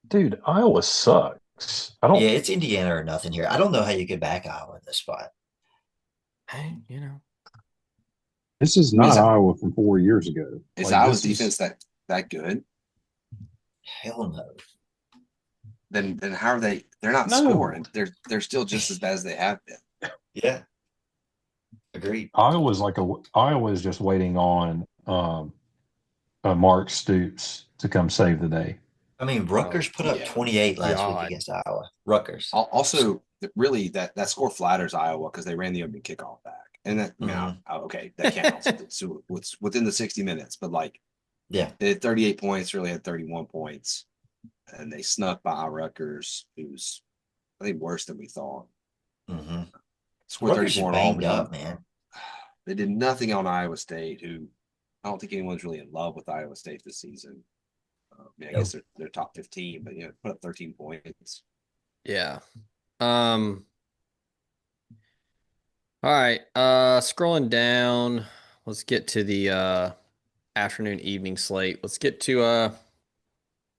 Dude, Iowa sucks. I Yeah, don't. it's Indiana or nothing here. I don't know how you get back Iowa in this spot. Hey, you know. This is I mean, not Iowa from 4 years ago. is Like Iowa's this is defense that good? Hell no. Then how are they? They're not no. scoring. They're still just as bad as they have been. Yeah, agreed. Iowa is just waiting on Mark Stoops to come save the day. I mean, Oh Rutgers put up Yeah. 28 last week God. against Iowa. Rutgers. Also, really, that score flatters Iowa because they ran the opening kickoff back, and that I mean, Hmm. okay, that counts. So it's within the 60 minutes, but like Yeah. they had 38 points, really had 31 points, and they snuck by Rutgers, who's I think worse than we thought. Hmm. Scored Rutgers is 34 on banged Albany. up, man. They did nothing on Iowa State, who I don't think anyone's really in love with Iowa State this season. I mean, I guess Nope. they're top 15, but put up 13 points. Yeah. Um, all right. Scrolling down, let's get to the afternoon evening slate. Let's get to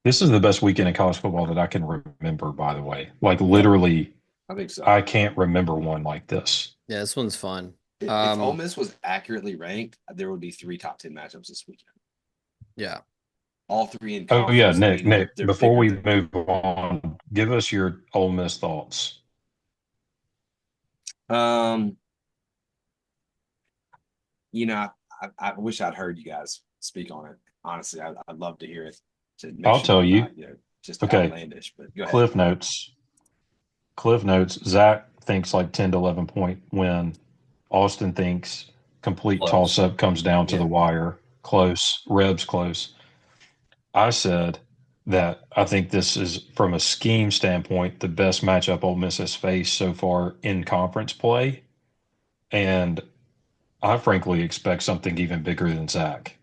This is the best weekend in college football that I can remember, by the way. Like Yep. literally, I think so. I can't remember one like this. yeah, this one's fun. If Ole Miss was accurately ranked, there would be 3 top 10 matchups this weekend. Yeah. All 3 in Oh yeah, conference, Nick, meaning Nick, they're before bigger we than. move on, give us your Ole Miss thoughts. Um, I wish I'd heard you guys speak on it. Honestly, I'd love to hear it to make I'll sure tell I'm you. not, just Okay, outlandish. But go ahead. Cliff Notes. Cliff Notes. Zach thinks like 10 to 11 point win. Austin thinks complete toss Close. up comes down to the Yeah. wire. Close. Rebs close. I said that I think this is, from a scheme standpoint, the best matchup Ole Miss has faced so far in conference play. And I frankly expect something even bigger than Zach.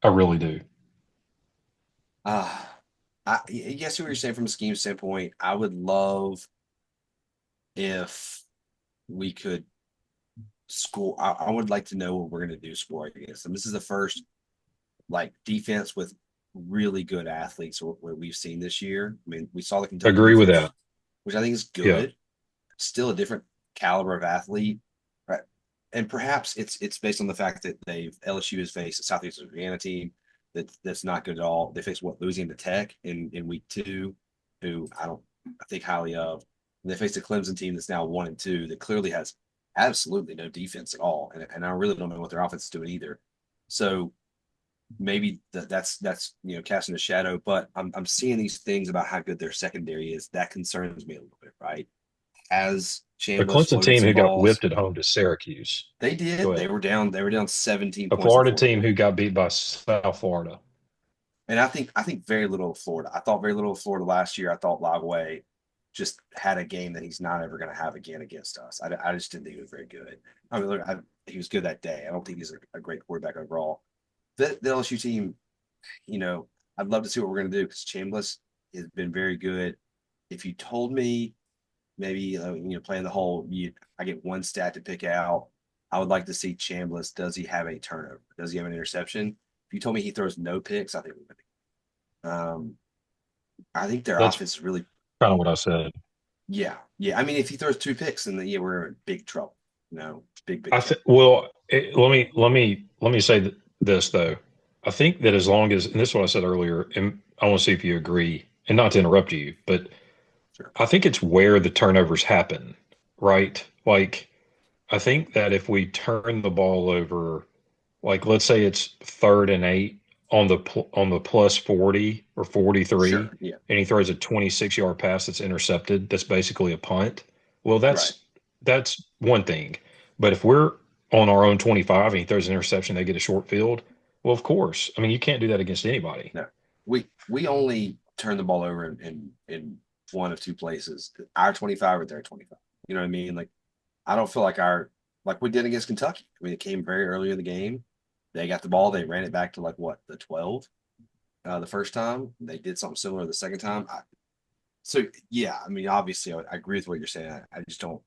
I really do. Uh, I guess what you're saying from a scheme standpoint, I would love if we could score. I would like to know what we're going to do score against them. This is the first like defense with really good athletes what we've seen this year. I mean, we saw the Kentucky Agree with that. defense, which I think is Yeah. good. Still a different caliber of athlete, right? And perhaps it's based on the fact that LSU has faced a Southeast Louisiana team that's not good at all. They faced Louisiana Tech in week 2, who I think highly of. And they faced a Clemson team that's now 1-2 that clearly has absolutely no defense at all, and I really don't know what their offense is doing either. So maybe that's casting a shadow, but I'm seeing these things about how good their secondary is. That concerns me a little bit, right? As A Chambliss Clemson floated team some who got balls, whipped at home to Syracuse. they Go did. ahead. They were down 17 A points in the Florida fourth team who quarter. got beat by South Florida. And I think very little of Florida. I thought very little of Florida last year. I thought Lagway just had a game that he's not ever going to have again against us. I just didn't think he was very good. I mean, look, he was good that day. I don't think he's a great quarterback overall. the LSU team, I'd love to see what we're going to do because Chambliss has been very good. If you told me maybe playing the whole, I get one stat to pick out. I would like to see Chambliss. Does he have a turnover? Does he have an interception? If you told me he throws no picks, I think we're winning. I think their That's offense is really, kind of what I said. yeah, yeah. I mean, if he throws two picks, then yeah, we're in big trouble. Big I trouble. think. Well, let me say this though. I think that as long as, and this is what I said earlier, and I want to see if you agree, and not to interrupt you, but Sure. I think it's where the turnovers happen, right? Like, I think that if we turn the ball over, like let's say it's 3rd and 8 on the plus 40 or 43, Sure. Yeah. and he throws a 26-yard pass that's intercepted, that's basically a punt. Well, Right. that's one thing. But if we're on our own 25 and he throws an interception, they get a short field. Well, of course. I mean, you can't do that against anybody. No, we only turn the ball over in one of two places: our 25 or their 25. You know what I mean? Like I don't feel like like we did against Kentucky. I mean, it came very early in the game. They got the ball. They ran it back to like what the 12 the first time. They did something similar the second time. So yeah, I mean, obviously, I agree with what you're saying. I just don't.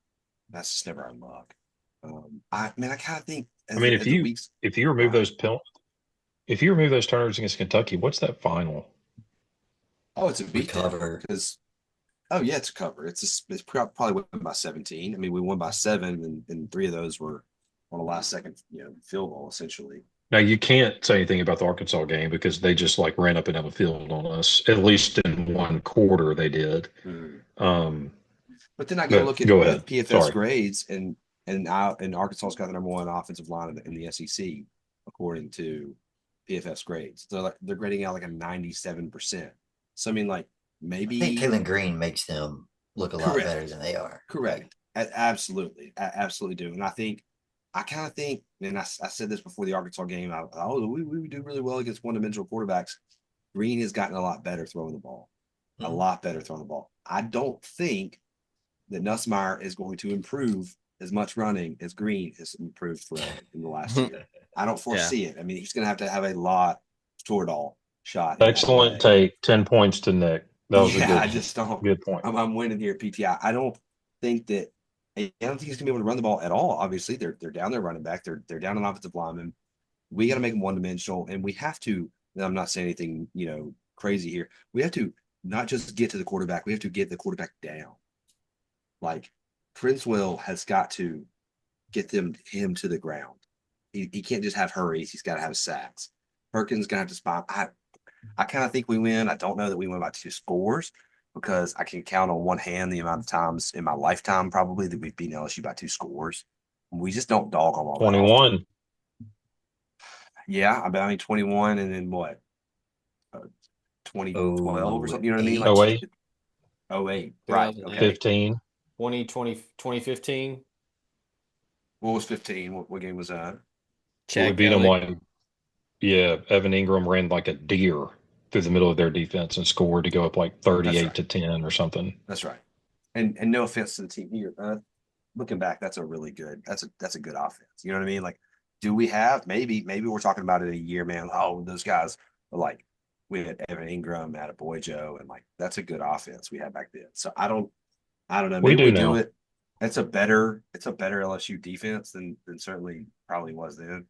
That's just never our luck. I mean, I kind of think I as mean, the, as the weeks if you go remove on. if you remove those turnovers against Kentucky, what's that final? Oh, it's a We beatdown cover. because oh yeah, it's a cover. It's probably won by 17. I mean, we won by 7, and three of those were on a last second, field goal essentially. Now you can't say anything about the Arkansas game because they just like ran up and down the field on us. At least in one quarter they did. Mm. Um, But then I go but look at go ahead. PFS Sorry. grades, and Arkansas's got the number one offensive line in the SEC according to PFS grades. So like, they're grading out like a 97%. So I mean, like I think maybe Taylor Green makes them look a lot better correct. than they are. Correct. Absolutely. Absolutely do. And I kind of think, and I said this before the Arkansas game, we do really well against one dimensional quarterbacks. Green has gotten a lot better throwing the ball, a Mhm. lot better throwing the ball. I don't think that Nussmeier is going to improve as much running as Green has improved throwing in the last year. I don't Yeah. foresee it. I mean, he's going to have a lot toward all shot in that Excellent leg. take. 10 points to Nick. That was a Yeah, I just don't. good point. I'm winning here, PTI. I don't think that. I don't think he's gonna be able to run the ball at all. Obviously, they're down their running back. They're down an offensive lineman. We got to make them one dimensional, and we have to. And I'm not saying anything crazy here. We have to not just get to the quarterback. We have to get the quarterback down. Like Princewill has got to get him to the ground. He can't just have hurries. He's got to have sacks. Perkins gonna have to spot. I kind of think we win. I don't know that we win by 2 scores because I can count on one hand the amount of times in my lifetime probably that we've beaten LSU by 2 scores. We just don't dog them all that often. 21. Yeah, I mean 21 and then what? Uh, 2012 or Oh, something. You know what I mean? Like eight. 08, 08. Right. Okay. 2008, 15. 2015. What was 15? What game was that? Well, we Chad beat them Kelly. like, yeah, Evan Ingram ran like a deer through the middle of their defense and scored to go up like That's 38 right. to 10 or something. That's right. And no offense to the team here. Looking back, that's a really good. That's a good offense. You know what I mean? Like, do we have maybe we're talking about it a year, man? Oh, those guys are like we had Evan Ingram, Boy Joe, and like that's a good offense we had back then. So I don't know. We Maybe do we do now. it. It's a better LSU defense than certainly probably was then.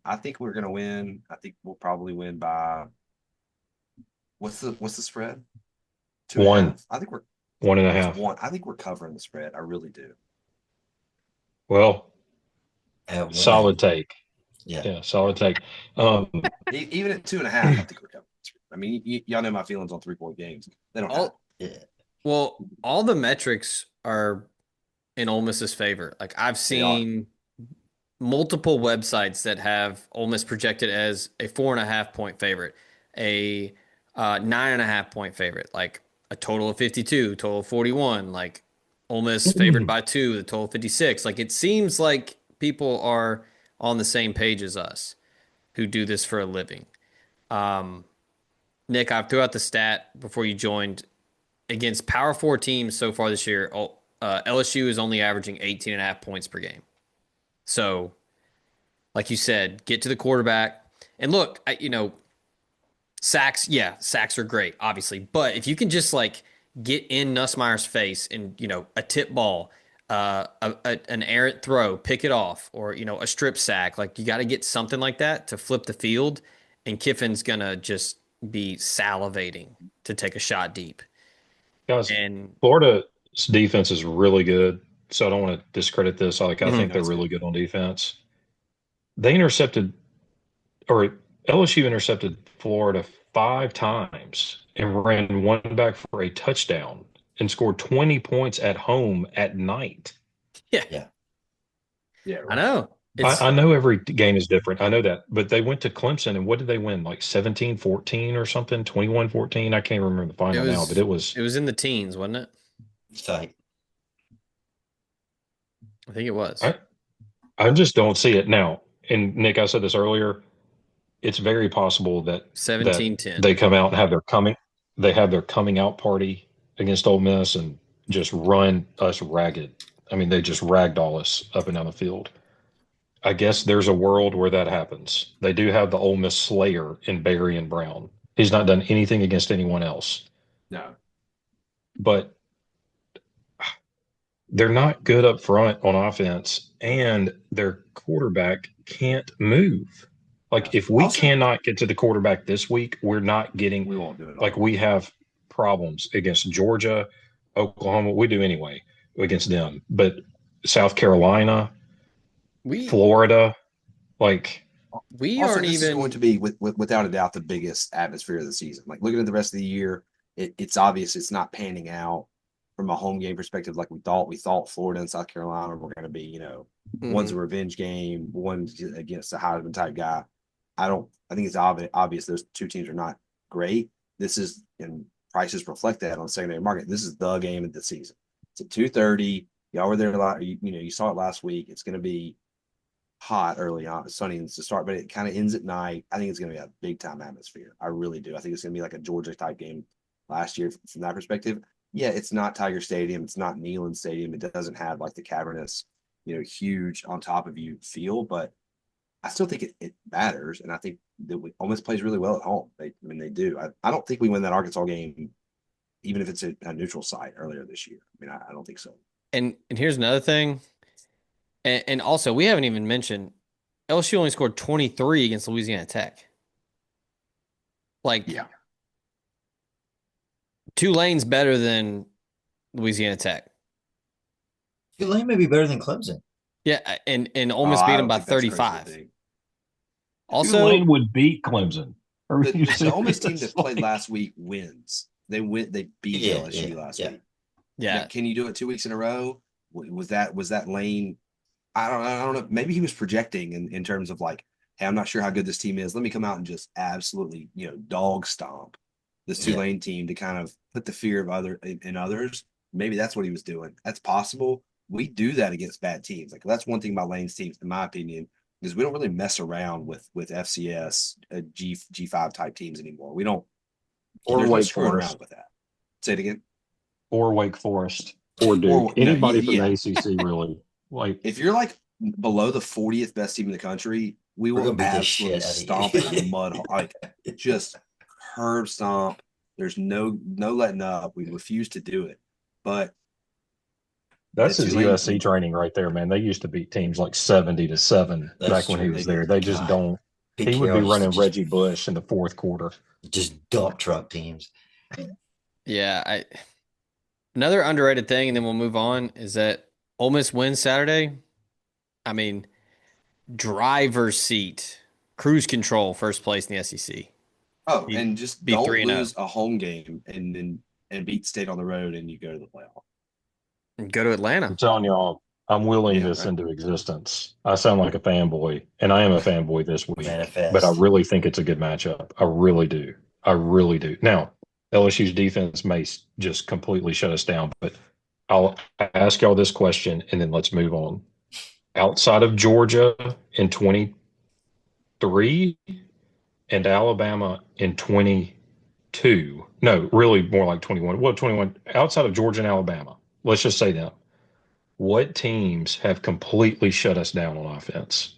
I think we're gonna win. I think we'll probably win by what's the spread? Two and a One, half. I think we're one and a it's half. one. I think we're covering the spread. I really do. Well, At one. solid take. Yeah. Yeah, solid take. Um, Even at 2.5, I think we're covering. I mean, y'all know my feelings on 3-point games. They don't happen. All Yeah. well, all the metrics are in Ole Miss's favor. Like I've They are. seen multiple websites that have Ole Miss projected as a 4.5 point favorite, a 9.5 point favorite, like a total of 52, total of 41, like Ole Miss favored by two, the total of 56. Like it seems like people are on the same page as us who do this for a living. Um, Nick, I threw out the stat before you joined against Power Four teams so far this year. LSU is only averaging 18.5 points per game. So like you said, get to the quarterback. And look, sacks, yeah, sacks are great, obviously. But if you can just like get in Nussmeier's face and, a tip ball, an errant throw, pick it off, or, a strip sack, like you got to get something like that to flip the field. And Kiffin's going to just be salivating to take a shot deep. Guys, And Florida's defense is really good, so I don't want to discredit this. Like, I mhm, think No, they're it's really good. good on defense. They intercepted, or LSU intercepted Florida 5 times and ran one back for a touchdown and scored 20 points at home at night. yeah, Yeah. Yeah, I right. know. I know every game is different. I know that. But they went to Clemson, and what did they win? Like 17-14 or something? 21-14? I can't remember the It final now, but was it was. it was in the teens, wasn't it? It's tight. I think it was. I, I just don't see it now. And Nick, I said this earlier. It's very possible that 17-10. they come out and they have their coming out party against Ole Miss and just run us ragged. I mean, they just ragdoll us up and down the field. I guess there's a world where that happens. They do have the Ole Miss Slayer in Barry and Brown. He's not done anything against anyone else, No. but they're not good up front on offense, and their quarterback can't move. Yeah. Like, if we Also, cannot get to the quarterback this week, we're not getting, we won't do it like, all. we have problems against Georgia, Oklahoma. We do anyway against them, but South Carolina, We Florida, like, we Also, aren't this is going even to be without a doubt the biggest atmosphere of the season. Like looking at the rest of the year, it's obvious it's not panning out from a home game perspective like we thought. We thought Florida and South Carolina were going to be, one's a mhm. revenge game, one's against a Heisman type guy. I think it's obvious those two teams are not great. This is, and prices reflect that on the secondary market. This is the game of the season. It's at 2:30. Y'all were there a lot. You saw it last week. It's going to be hot early on, sunny to start, but it kind of ends at night. I think it's going to be a big time atmosphere. I really do. I think it's going to be like a Georgia type game last year from that perspective. Yeah, it's not Tiger Stadium. It's not Neyland Stadium. It doesn't have like the cavernous, huge on top of you feel, but I still think it matters. And I think that we almost plays really well at home. They do. I don't think we win that Arkansas game, even if it's a neutral site earlier this year. I mean, I don't think so. And here's another thing. And also we haven't even mentioned LSU only scored 23 against Louisiana Tech. Like Yeah. Tulane's better than Louisiana Tech. Tulane may be better than Clemson. Yeah, and Oh, almost beat I them don't by think that's crazy to 35. think. Also, Tulane would beat Clemson. Are the you the Ole Miss team serious? that played Like, last week wins. They beat Yeah, LSU yeah, last yeah. week. Now, yeah, can you do it 2 weeks in a row? Was that Lane? I don't know. Maybe he was projecting in terms of like, hey, I'm not sure how good this team is. Let me come out and just absolutely dog stomp this Yeah. Tulane team to kind of put the fear of in others. Maybe that's what he was doing. That's possible. We do that against bad teams. Like that's one thing about Lane's teams, in my opinion, is we don't really mess around with FCS G5 type teams anymore. We don't. or There's no Wake screwing Forest, around with that. Say it again. or Wake Forest, or Duke. Or no, Anybody from the yeah. ACC, really. Like, If you're like below the 40th best team in the country, we We're will gonna beat the absolutely shit out of stomp a you. mud like just curb stomp. There's no letting up. We refuse to do it. But the that's his Tulane USC team, training right there, man. They used to beat teams like 70-7 That's back when he true. they was there. did. They just God, don't. Pete He would be Carroll running Reggie Bush in the fourth quarter. just dump truck teams. yeah. Another underrated thing, and then we'll move on, is that Ole Miss wins Saturday. I mean, driver's seat, cruise control, first place in the SEC. Oh, Be and just be don't 3-0 lose a home game and beat State on the road and you go to the playoff. and go to I'm Atlanta. telling y'all, I'm willing Yeah, this right. into existence. I sound like a fanboy, and I am a fanboy this week, but I Manifest. really think it's a good matchup. I really do. I really do. Now, LSU's defense may just completely shut us down, but I'll ask y'all this question and then let's move on. Outside of Georgia in 23 and Alabama in 22, no, really more like 21. Well, 21 outside of Georgia and Alabama. Let's just say them. What teams have completely shut us down on offense?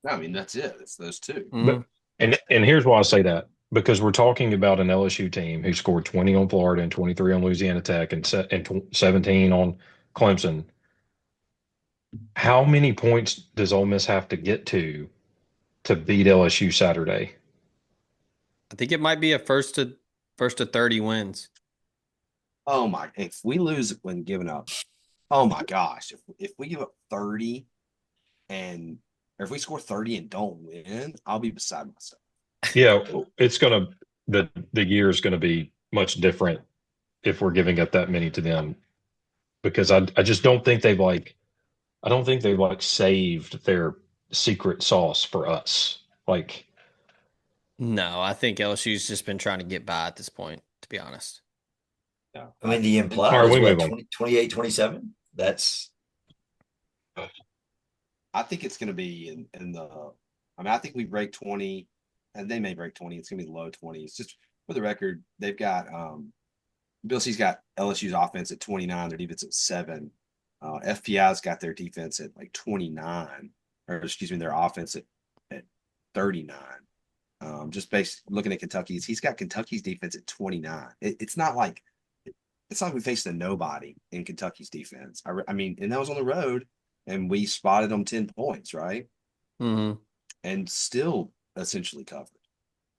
I mean, that's it. It's those two. Mhm. And here's why I say that, because we're talking about an LSU team who scored 20 on Florida and 23 on Louisiana Tech and 17 on Clemson. How many points does Ole Miss have to get to beat LSU Saturday? I think it might be a first to 30 wins. Oh my! If we lose when giving up, oh my gosh! If we give up 30 and or if we score 30 and don't win, I'll be beside myself. Yeah, it's gonna the year is gonna be much different if we're giving up that many to them, because I just don't think I don't think they've saved their secret sauce for us. Like, No, I think LSU's just been trying to get by at this point, to be honest. No, I mean, the all implied right, is we what, move on. 20, 28, 27? That's I think it's going to be in the. I mean, I think we break 20, and they may break 20. It's going to be low 20s. Just for the record, they've got Bill C's got LSU's offense at 29, their defense at 7. FPI's got their defense at like 29, or excuse me, their offense at 39. Just based looking at Kentucky's, he's got Kentucky's defense at 29. It's not like we faced a nobody in Kentucky's defense. I mean, and that was on the road, and we spotted them 10 points, right? Hmm. And still essentially covered. All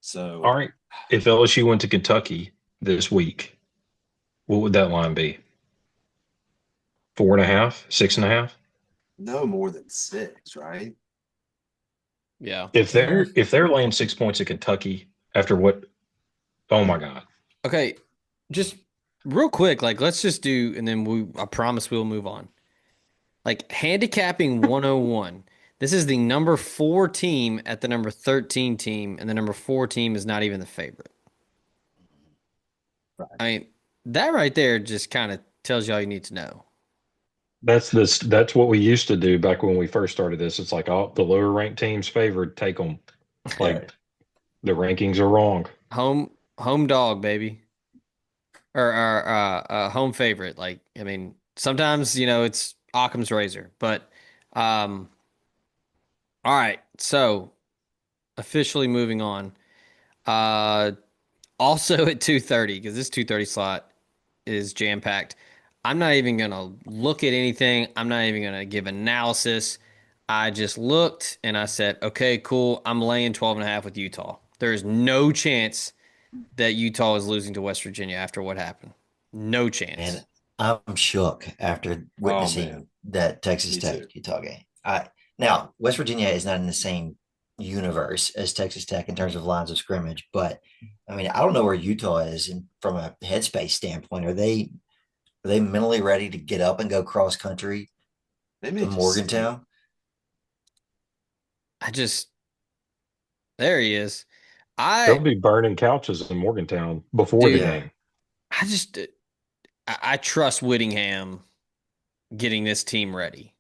So right, if LSU went to Kentucky this week, what would that line be? 4.5, 6.5? no more than 6, right? Yeah. If they're laying 6 points at Kentucky after what? Oh my God! Okay. Just real quick, like let's just do, and then I promise we'll move on. Like handicapping 101. This is the number 4 team at the number 13 team, and the number 4 team is not even the favorite. Right. I mean, that right there just kind of tells you all you need to know. That's what we used to do back when we first started this. It's like, oh, the lower ranked teams favored, take them. right. Like, the rankings are wrong. Home dog, baby. Or home favorite. Like, I mean, sometimes, it's Occam's razor, but um all right. So, officially moving on. Uh Also at 2:30, because this 2:30 slot is jam-packed. I'm not even gonna look at anything. I'm not even gonna give analysis. I just looked and I said, okay, cool. I'm laying 12.5 with Utah. There is no chance that Utah is losing to West Virginia after what happened. No chance. And I'm shook after Oh man, witnessing that Texas me Tech too. Utah game. Now West Virginia is not in the same universe as Texas Tech in terms of lines of scrimmage, but I mean, I don't know where Utah is from a headspace standpoint. Are they mentally ready to get up and go cross country They to may just stink. Morgantown? I just There he is. They'll I be burning couches in Morgantown before the Dude, Yeah, game. I just I trust Whittingham getting this team ready.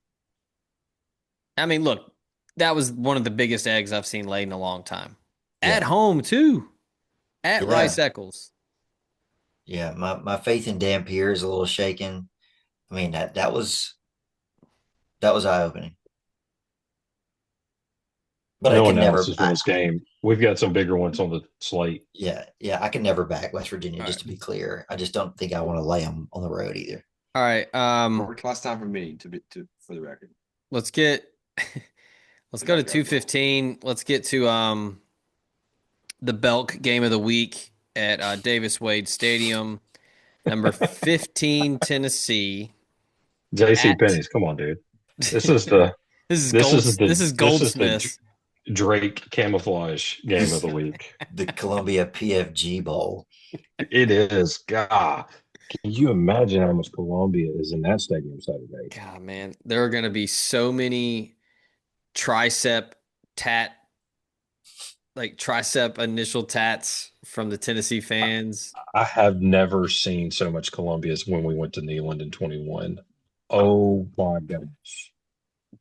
I mean, look, that was one of the biggest eggs I've seen laid in a long time. At yeah, home too, at Rice yeah, Eccles. yeah. My faith in Dampier is a little shaken. I mean that was eye opening. But I No can never. analysis on this game. We've got some bigger ones on the slate. Yeah, I can never back West Virginia. All right, Just to be clear, I just don't think I want to lay them on the road either. all right. Perfect last time for me to for the record. Let's get let's We go to gotta go, bro. 2:15. Let's get to the Belk game of the week at Davis Wade Stadium. Number 15 Tennessee JC at Penney's, come on, dude. This this is the is this gold is this the is this is the Goldsmiths. Drake camouflage game of This the week. the Columbia PFG Bowl. It is. God, can you imagine how much Columbia is in that stadium Saturday? God, man, there are going to be so many tricep tat, like tricep initial tats from the Tennessee fans. I have never seen so much Columbia as when we went to Neyland in 21. Oh my gosh.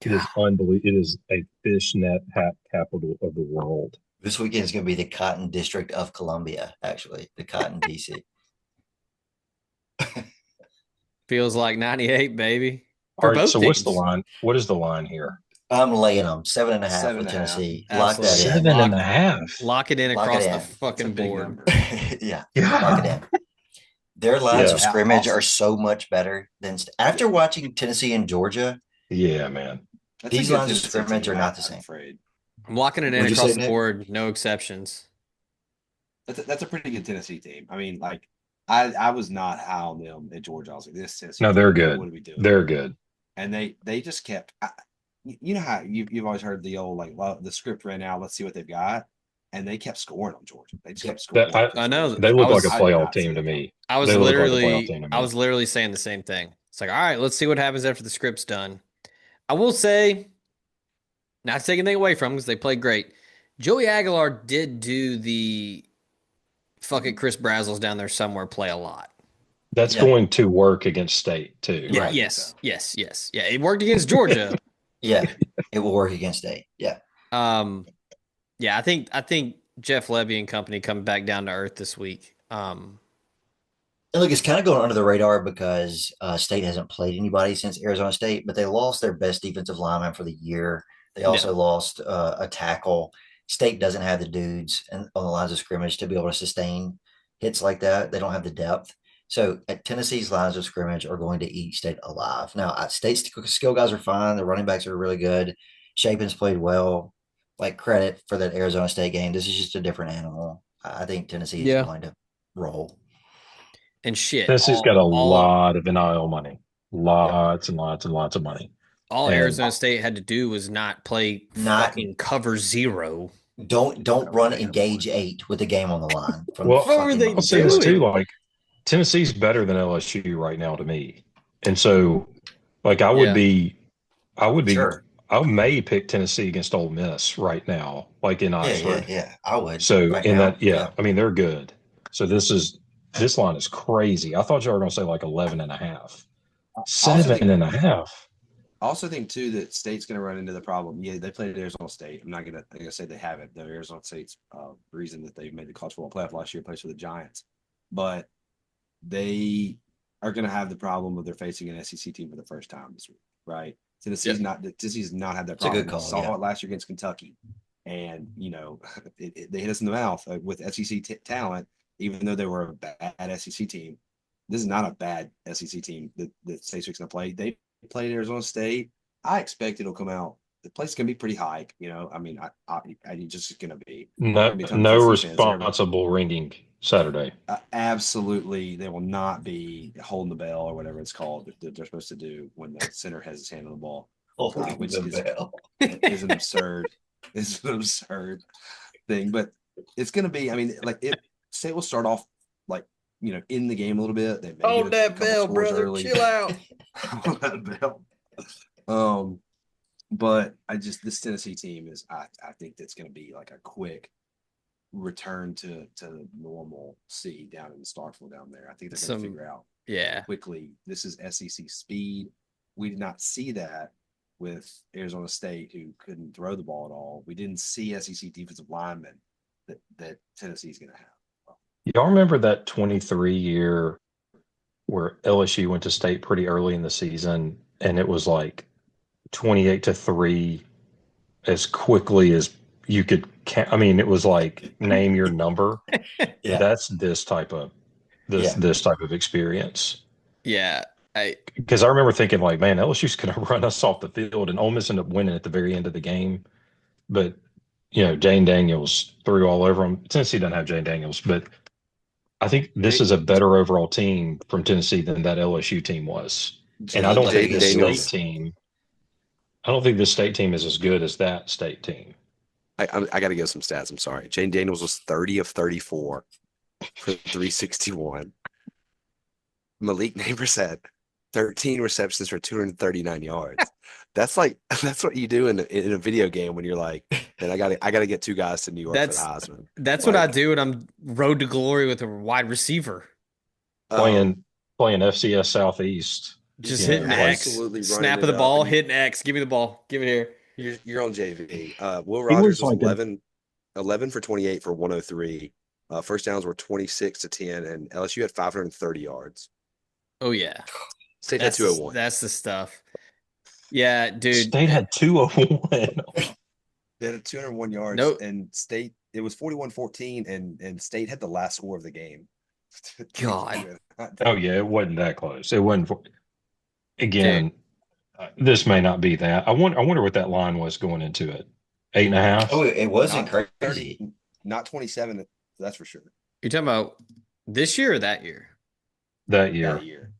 It God, is unbelievable. It is a fishnet hat capital of the world. This weekend is going to be the Cotton District of Columbia, actually, the Cotton DC. feels like 98, baby, All for right, both so what's the teams. line? What is the line here? I'm laying them 7.5 with 7.5. Tennessee. Lock that Absolutely. in. Seven and a half. Lock it in Lock it across the in. That's a fucking big board. number. Yeah, lock it Yeah. in. Their lines Yeah. of scrimmage Also, are so much better than yeah, after watching Tennessee and Georgia. Yeah, man. that's a These good lines of Tennessee scrimmage team. are not the I'm same. afraid I'm locking it in What'd you say, across the Nick? board, no exceptions. that's a pretty good Tennessee team. I mean, like I was not high on them at Georgia. I was like, this Tennessee No, team, they're what good. are we doing? They're good. And they just kept. You know how you've always heard the old like, well, the script ran out. Let's see what they've got, and they kept scoring on Georgia. They just Yep. kept scoring That I, after I know. Georgia. they I look like a was I did playoff not see team to that coming. me. They look like a playoff team to I me. was literally saying the same thing. It's like, all right, let's see what happens after the script's done. I will say, not to take anything away from them because they played great. Joey Aguilar did do the fuck it, Chris Brazzle's down there somewhere play a lot. That's Yeah. going to work against State too. Yeah, Right. yes, yes, yes. Yeah, it worked against Georgia. Yeah. It will work against State. Yeah. Um, yeah, I think Jeff Levy and company coming back down to earth this week. And look, it's kind of going under the radar because State hasn't played anybody since Arizona State, but they lost their best defensive lineman for the year. They also No. lost a tackle. State doesn't have the dudes on the lines of scrimmage to be able to sustain hits like that. They don't have the depth. So at Tennessee's lines of scrimmage are going to eat State alive. Now, State's skill guys are fine. The running backs are really good. Shapen's played well. Like credit for that Arizona State game. This is just a different animal. I think Tennessee is Yeah. going to roll. And shit, Tennessee's got a all lot of NIL money, Yep. lots and lots and lots of money. all And Arizona State had to do was not play Not fucking cover zero. don't run Negative engage one. 8 with the game on the line from well, What were they I'll fucking say this Georgia. too: doing? like Tennessee's better than LSU right now to me, and so like I would Yeah. be, I would be, Sure. I may pick Tennessee against Ole Miss right now, like in Oxford. Yeah. I would So right in now. that, yeah, I mean they're good. So this line is crazy. I thought you were going to say like 11 and a half. I also Seven think and a half. I also think too that State's going to run into the problem. Yeah, they played at Arizona State. I'm not going to say they haven't. The Arizona State's reason that they made the college football playoff last year plays for the Giants, but they are going to have the problem of they're facing an SEC team for the first time this week, right? Tennessee's not had that It's a problem. good We call. saw Yeah. it last year against Kentucky, and they hit us in the mouth with SEC talent, even though they were a bad SEC team. This is not a bad SEC team that State's going to play. They played Arizona State. I expect it'll come out. The place is going to be pretty high. I mean, I just going to be. There's No, going to be a ton of no TC fans there, but responsible ringing Saturday. absolutely, they will not be holding the bell or whatever it's called that they're supposed to do when the center has his hand on the ball, which is an absurd, is an absurd thing. But it's going to be. I mean, like it. State will start off like in the game a little bit. They may Hold get a that couple bell, scores brother. early. Chill out. Hold that bell. But this Tennessee team is I think that's going to be like a quick return to normal C down in Starkville down there. I think they're going to figure out Yeah. quickly. This is SEC speed. We did not see that with Arizona State, who couldn't throw the ball at all. We didn't see SEC defensive linemen that Tennessee's going to have. Y'all remember that 23 year where LSU went to state pretty early in the season and it was like 28-3 as quickly as you could I mean, it was like name your number. Yeah. That's this type of this type of experience. Yeah. Because I remember thinking like, man, LSU's going to run us off the field, and Ole Miss ended up winning at the very end of the game. But Jane Daniels threw all over them. Tennessee doesn't have Jane Daniels, but I think this is a better overall team from Tennessee than that LSU team was. And I don't think Jaden this Daniels. state team. I don't think this state team is as good as that state team. I got to give some stats. I'm sorry. Jane Daniels was 30 of 34 for 361. Malik Neighbors had 13 receptions for 239 yards. That's what you do in a video game when you're like, man, I gotta get two guys to New York for the Heisman. That's what I do when I'm road to glory with a wide receiver. Playing FCS Southeast. Just hitting X. absolutely Snap of the ball, hitting X. Give me the ball. Give it here. You're on JV. Will Rogers was 11 for 28 for 103. First downs were 26 to 10, and LSU had 530 yards. Oh yeah. State had 201. That's the stuff. Yeah, dude. State had 201. They had 201 yards, No, and State it was 41-14, and State had the last score of the game. God. Oh yeah, it wasn't that close. It wasn't. Dude. Again, this may not be that. I wonder what that line was going into it. 8.5 Oh, it wasn't Not 30, crazy. not 27. That's for sure. You're talking about this year or that year? that That year. year,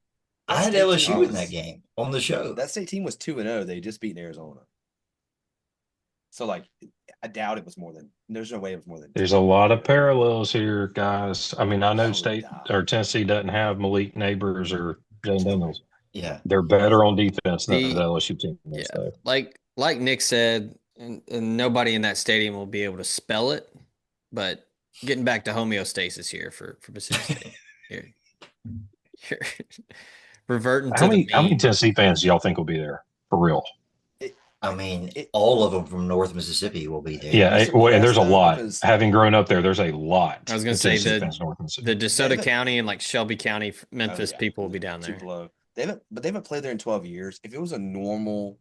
I that had State team LSU in that was game on the show. that State team was 2-0. They just beat Arizona. So like, I doubt it was more than. There's no way it was more than There's 10. a lot of parallels here, guys. I mean, I know No State doubt. or Tennessee doesn't have Malik Neighbors or Jane Daniels. Yeah. They're better on defense than the The LSU team is, Yeah, though. like Nick said, and nobody in that stadium will be able to spell it. But getting back to homeostasis here for Mississippi State, here, reverting to the How many mean. Tennessee fans do y'all think will be there for real? It, I mean, it, all of them from North Mississippi will be there. Yeah, it's a well, and plus there's a though lot. because Having grown up there, there's a I lot was gonna of say Tennessee fans in North the Mississippi. they DeSoto haven't. County and like Shelby County, Oh Memphis yeah, people will be down there. Tupelo. They haven't played there in 12 years. If it was a normal,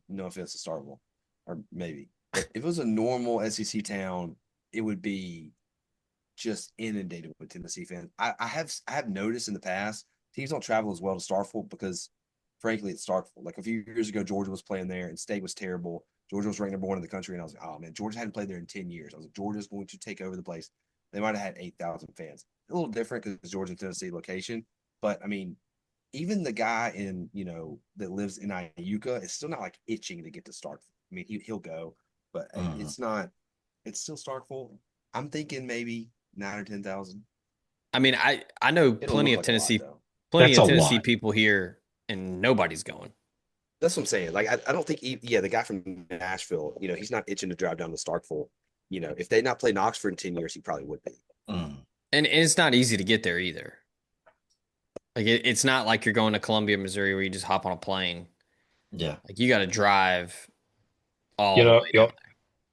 no offense to Starkville, or maybe, but if it was a normal SEC town, it would be just inundated with Tennessee fans. I have noticed in the past teams don't travel as well to Starkville because, frankly, it's Starkville. Like a few years ago, Georgia was playing there and State was terrible. Georgia was ranked #1 in the country, and I was like, oh man, Georgia hadn't played there in 10 years. I was like, Georgia's going to take over the place. They might have had 8,000 fans. A little different because Georgia and Tennessee location, but I mean, even the guy in that lives in Iuka is still not like itching to get to Starkville. I mean, he'll go, but Mhm. it's not. It's still Starkville. I'm thinking maybe 9 or 10,000. I mean, I know It'll plenty look of like a lot Tennessee, though. plenty That's of a Tennessee lot. people here, and nobody's going. That's what I'm saying. Like I don't think yeah, the guy from Nashville, he's not itching to drive down to Starkville. If they not play Knoxford in 10 years, he probably would be. Mm. And it's not easy to get there either. Like it's not like you're going to Columbia, Missouri, where you just hop on a plane. Yeah. Like you got to drive all You the know, way down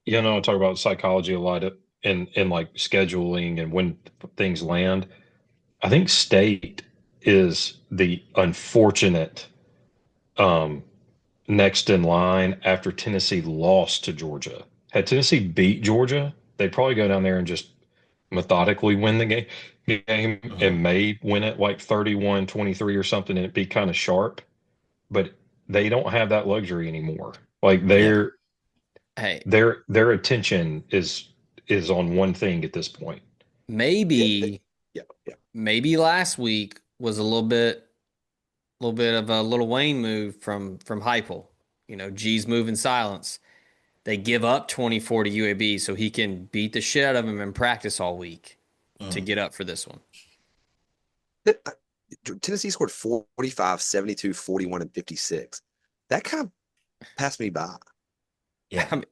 y'all, I talk about psychology a lot in like scheduling and when things land. I think State is the unfortunate um, next in line after Tennessee lost to Georgia. Had Tennessee beat Georgia, they'd probably go down there and just methodically win the game and Mhm. may win it like 31-23 or something and it'd be kind of sharp. But they don't have that luxury anymore. Like Yeah. there. Hey, their attention is on one thing at this point. Yeah, maybe yeah, yeah. maybe last week was a little bit of a Little Wayne move from Heupel. G's move in silence. They give up 24 to UAB so he can beat the shit out of him in practice all week to Mm. get up for this one. Tennessee scored 45, 72, 41, and 56. That kind of passed me by. Yeah. I mean,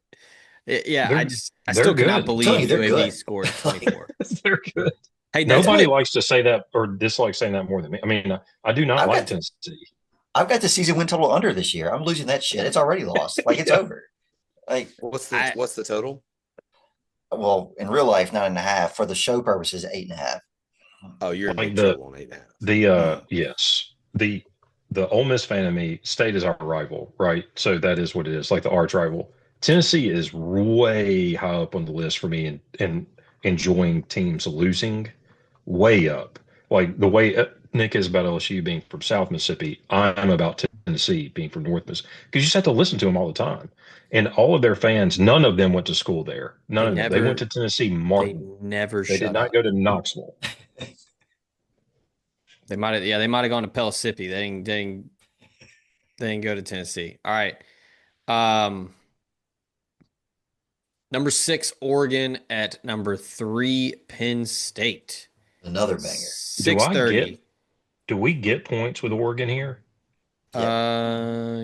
yeah, They're I they're still cannot good. I'm telling believe you, they're UAB good. scored Like, 24. They're good. Hey, that's what Nobody it. likes to say that or dislikes saying that more than me. I mean, I do not I've like got Tennessee. I've got the season win total under this year. I'm losing that shit. It's already lost. Like it's Yeah. over. Like, I What's the total? well, in real life, 9.5. For the show purposes, 8.5. Oh, you're in Like big trouble on 8.5. Mm. yes. The Ole Miss fan of me, State is our rival, right? So that is what it is, like the arch rival. Tennessee is way high up on the list for me and enjoying teams losing way up. Like the way Nick is about LSU being from South Mississippi, I'm about Tennessee being from North Mississippi. Because you just have to listen to them all the time. And all of their fans, none of them went to school there. they None of them. They went never to Tennessee they Martin. never They did shut not up. go to Knoxville. They might have gone to Pellissippi. They didn't go to Tennessee. All right. Um, number 6, Oregon at number 3, Penn State. Another banger. Do I get 6:30. do we get points with Oregon here? Yeah.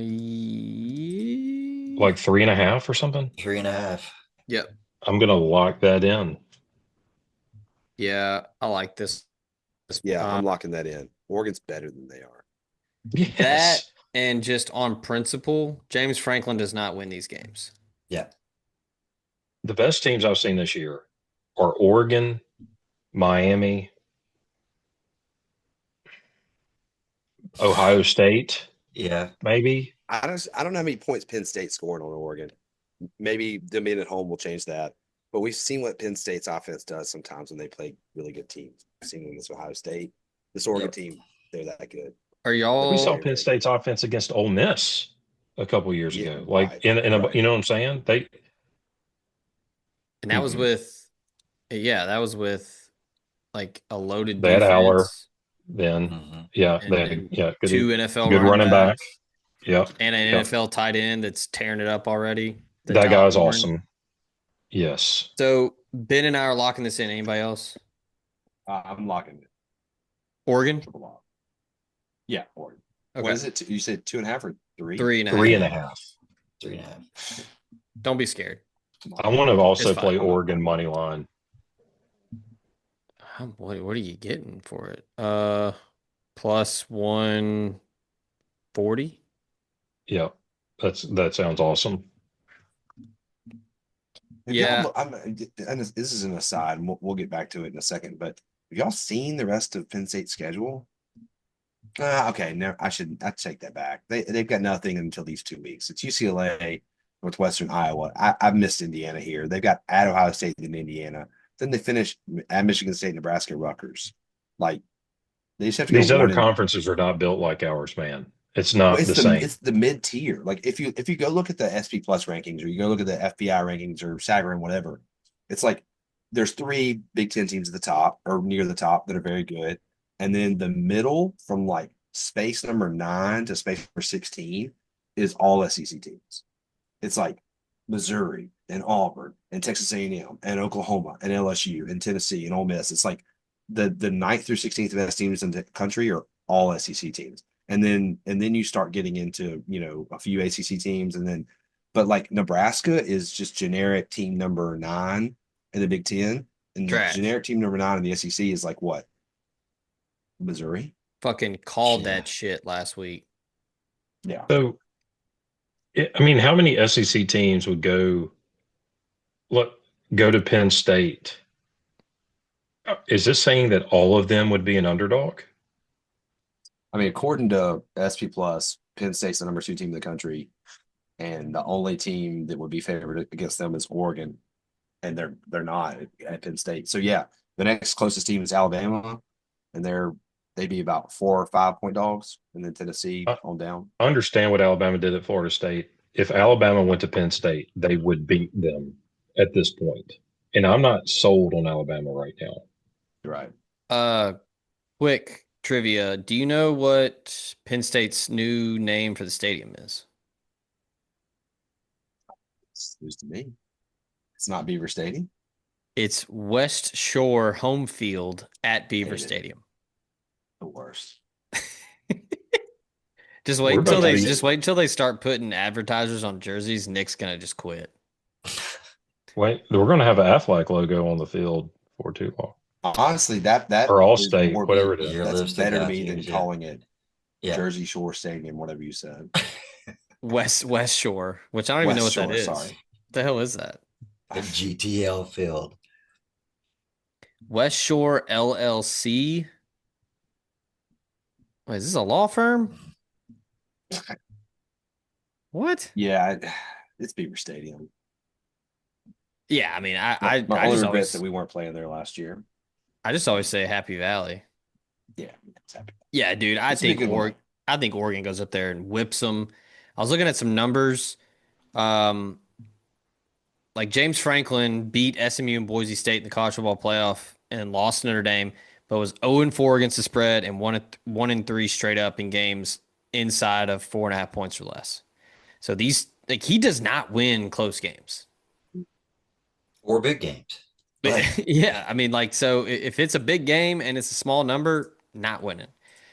Like 3.5 or something? 3.5. Yep. I'm gonna lock that in. Yeah, I like this. Yeah, Uh, I'm locking that in. Oregon's better than they are. that Yes. and just on principle, James Franklin does not win these games. Yeah. The best teams I've seen this year are Oregon, Miami, Ohio State, Yeah. maybe. I don't know how many points Penn State scoring on Oregon. Maybe them being at home will change that. But we've seen what Penn State's offense does sometimes when they play really good teams. We've seen when this Ohio State, this Oregon Yep. team, they're that good. Are We saw y'all? Very, Penn very good. State's offense against Ole Miss a couple years Yeah, ago. Like right, in a, right. you know what I'm saying? They And that was mhm. with, yeah, that was with like a loaded They had Aller defense then. Hmm. Yeah, they had and good two NFL good running running back. backs Yep, and an yep. NFL tight end that's tearing it up already. The That Tyler guy's Warren. awesome. Yes. So Ben and I are locking this in. Anybody else? I'm locking it Oregon. for the lock. Yeah, Oregon. What Okay. is it? You said 2.5 or 3? Three and a Three Three half. and and a a half. half. 3.5. Don't be scared. Come I on. want to It's also fine. play Oregon money line. What are you getting for it? Plus 140. Yep. That sounds awesome. Have y'all, Yeah. and this is an aside, and we'll get back to it in a second, but have y'all seen the rest of Penn State's schedule? Okay, no, I take that back. They've got nothing until these 2 weeks. It's UCLA, Northwestern Iowa. I've missed Indiana here. They've got at Ohio State and Indiana. Then they finish at Michigan State, Nebraska, Rutgers. Like they just have to go These other one and conferences are not built like ours, man. It's well, not the same. it's the mid tier. Like if you go look at the SP Plus rankings or you go look at the FBI rankings or Sagarin, whatever, it's like there's three Big Ten teams at the top or near the top that are very good, and then the middle from like space number 9 to space number 16 is all SEC teams. It's like Missouri and Auburn and Texas A&M and Oklahoma and LSU and Tennessee and Ole Miss. It's like the ninth through 16th best teams in the country are all SEC teams. And then you start getting into, a few ACC teams but like Nebraska is just generic team number 9 in the Big 10 and Trash. generic team number 9 in the SEC is like what? Missouri? Fucking called Yeah. that shit last week. Yeah. So, I mean, how many SEC teams would look go to Penn State? Is this saying that all of them would be an underdog? I mean, according to SP Plus, Penn State's the number 2 team in the country, and the only team that would be favored against them is Oregon, and they're not at Penn State. So yeah, the next closest team is Alabama, and they'd be about 4 or 5 point dogs, and then Tennessee I on down. I understand what Alabama did at Florida State. If Alabama went to Penn State, they would beat them at this point. And I'm not sold on Alabama right now. Right. Uh, quick trivia. Do you know what Penn State's new name for the stadium is? It's news to me. It's not Beaver Stadium. It's West Shore Home Field at Beaver Hate it. Stadium. The worst. Just We're wait until about to they be just wait until they start putting advertisers on jerseys. Nick's gonna just quit. Wait, we're going to have an Aflac logo on the field for too long, Honestly, that or is Allstate, more whatever it is. Your that's lips to better to God, me than yeah. calling it Yeah. Jersey Shore Stadium, whatever you said. West Shore, which I don't even know what West that Shore, is. sorry. What the hell is that? The GTL field. West Shore LLC. Wait, is this a law firm? What? Yeah, it's Beaver Stadium. Yeah, I mean, My I only just regret's that always we weren't playing there last year. say Happy Valley. Yeah, it's happy. Yeah, dude, It's a big good one. I think Oregon goes up there and whips them. I was looking at some numbers. Um, like James Franklin beat SMU and Boise State in the college football playoff and lost to Notre Dame, but was 0-4 against the spread and 1-3 straight up in games inside of 4.5 points or less. So he does not win close games. Or big games. But Yeah, I mean, so if it's a big game and it's a small number, not winning.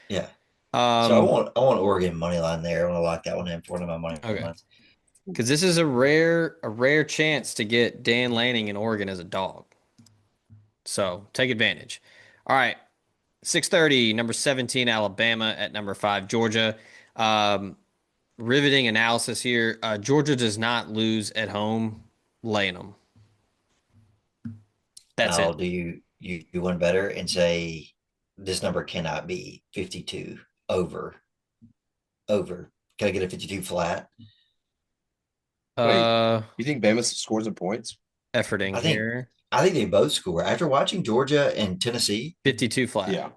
yeah. So Um, I want Oregon money line there. I want to lock that one in for one of my money okay, lines. because this is a rare chance to get Dan Lanning in Oregon as a dog. So take advantage. All right, 6:30, number 17 Alabama at number 5 Georgia. Um, Riveting analysis here. Georgia does not lose at home, laying them. That's I'll it. do you one better and say this number cannot be 52 over. Can I get a 52 flat? You think Bama scores in points? Efforting I think here. I think they both score. After watching Georgia and Tennessee, 52 flat. Yeah.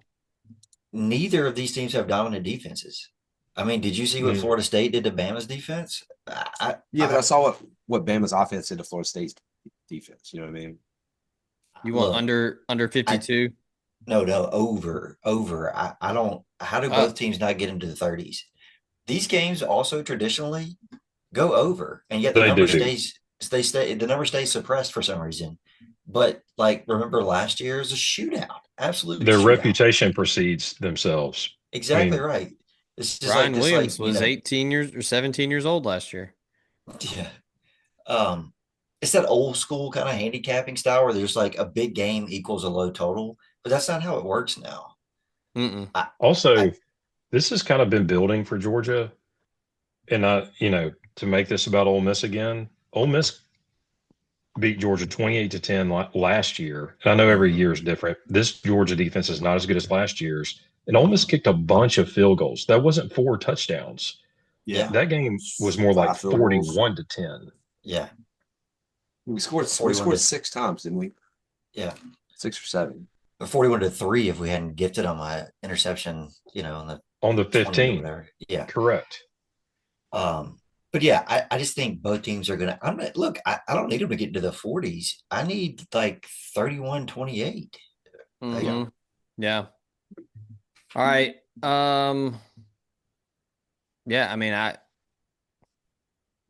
neither of these teams have dominant defenses. I mean, did you see what Mm. Florida State did to Bama's defense? Yeah, but I saw what Bama's offense did to Florida State's defense. You know what I mean? You want Look, under I 52? no over. I don't. How do Uh, both teams not get into the 30s? These games also traditionally go over, and yet the They number do. stays. They stay. The number stays suppressed for some reason. But like, remember last year is a shootout, absolute Their shootout. reputation precedes themselves. I Exactly mean, right. It's just like Brian this, like Williams was 18 years or 17 years old last year. yeah. Um, it's that old school kind of handicapping style where there's like a big game equals a low total, but that's not how it works now. Mm-mm. I, also, I this has kind of been building for Georgia. And to make this about Ole Miss again, Ole Miss beat Georgia 28-10 last year. And I know every year is Mhm. different. This Georgia defense is not as good as last year's. And Ole Miss kicked a bunch of field goals. That wasn't 4 touchdowns. Yeah. Yeah, That game was more like Five field goals. 41-10. yeah, We scored 41 to 6 times, didn't we? yeah, 6 or 7. 41-3 if we hadn't gifted on my interception, in the On the 20 or 15. whatever. Yeah. Correct. Um, but yeah, I just think both teams are gonna. I'm not look. I don't need them to get into the 40s. I need like 31-28. Like, Mm-hmm. Yeah. All right. Yeah, I mean,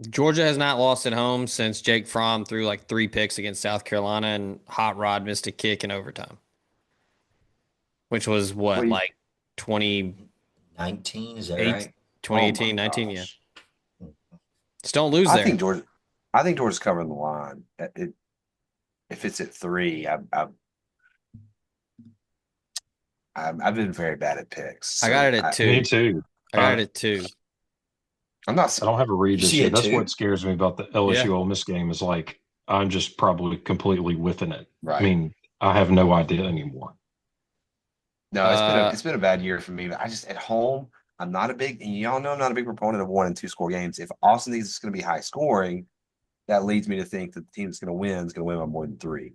Georgia has not lost at home since Jake Fromm threw like 3 picks against South Carolina and Hot Rod missed a kick in overtime, which was what, Wait. like 28, 19, is that right? 2018, 19, yeah. Gosh. Just don't lose I there. think Georgia. I think Georgia's covering the line. If it's at 3, I've been very bad at picks. I got So it at Me 2. too. I got Uh, it at 2. I'm not. I don't have a read You this see year. it That's what too? scares me about the Yeah. LSU Ole Miss game is like I'm just probably completely whiffing it. I Right. mean, I have no idea anymore. No, it's been a bad year for me. But I just at home, I'm not a big, and y'all know I'm not a big proponent of 1 and 2 score games. If Austin thinks it's going to be high scoring, that leads me to think that the team that's going to win is going to win by more than 3.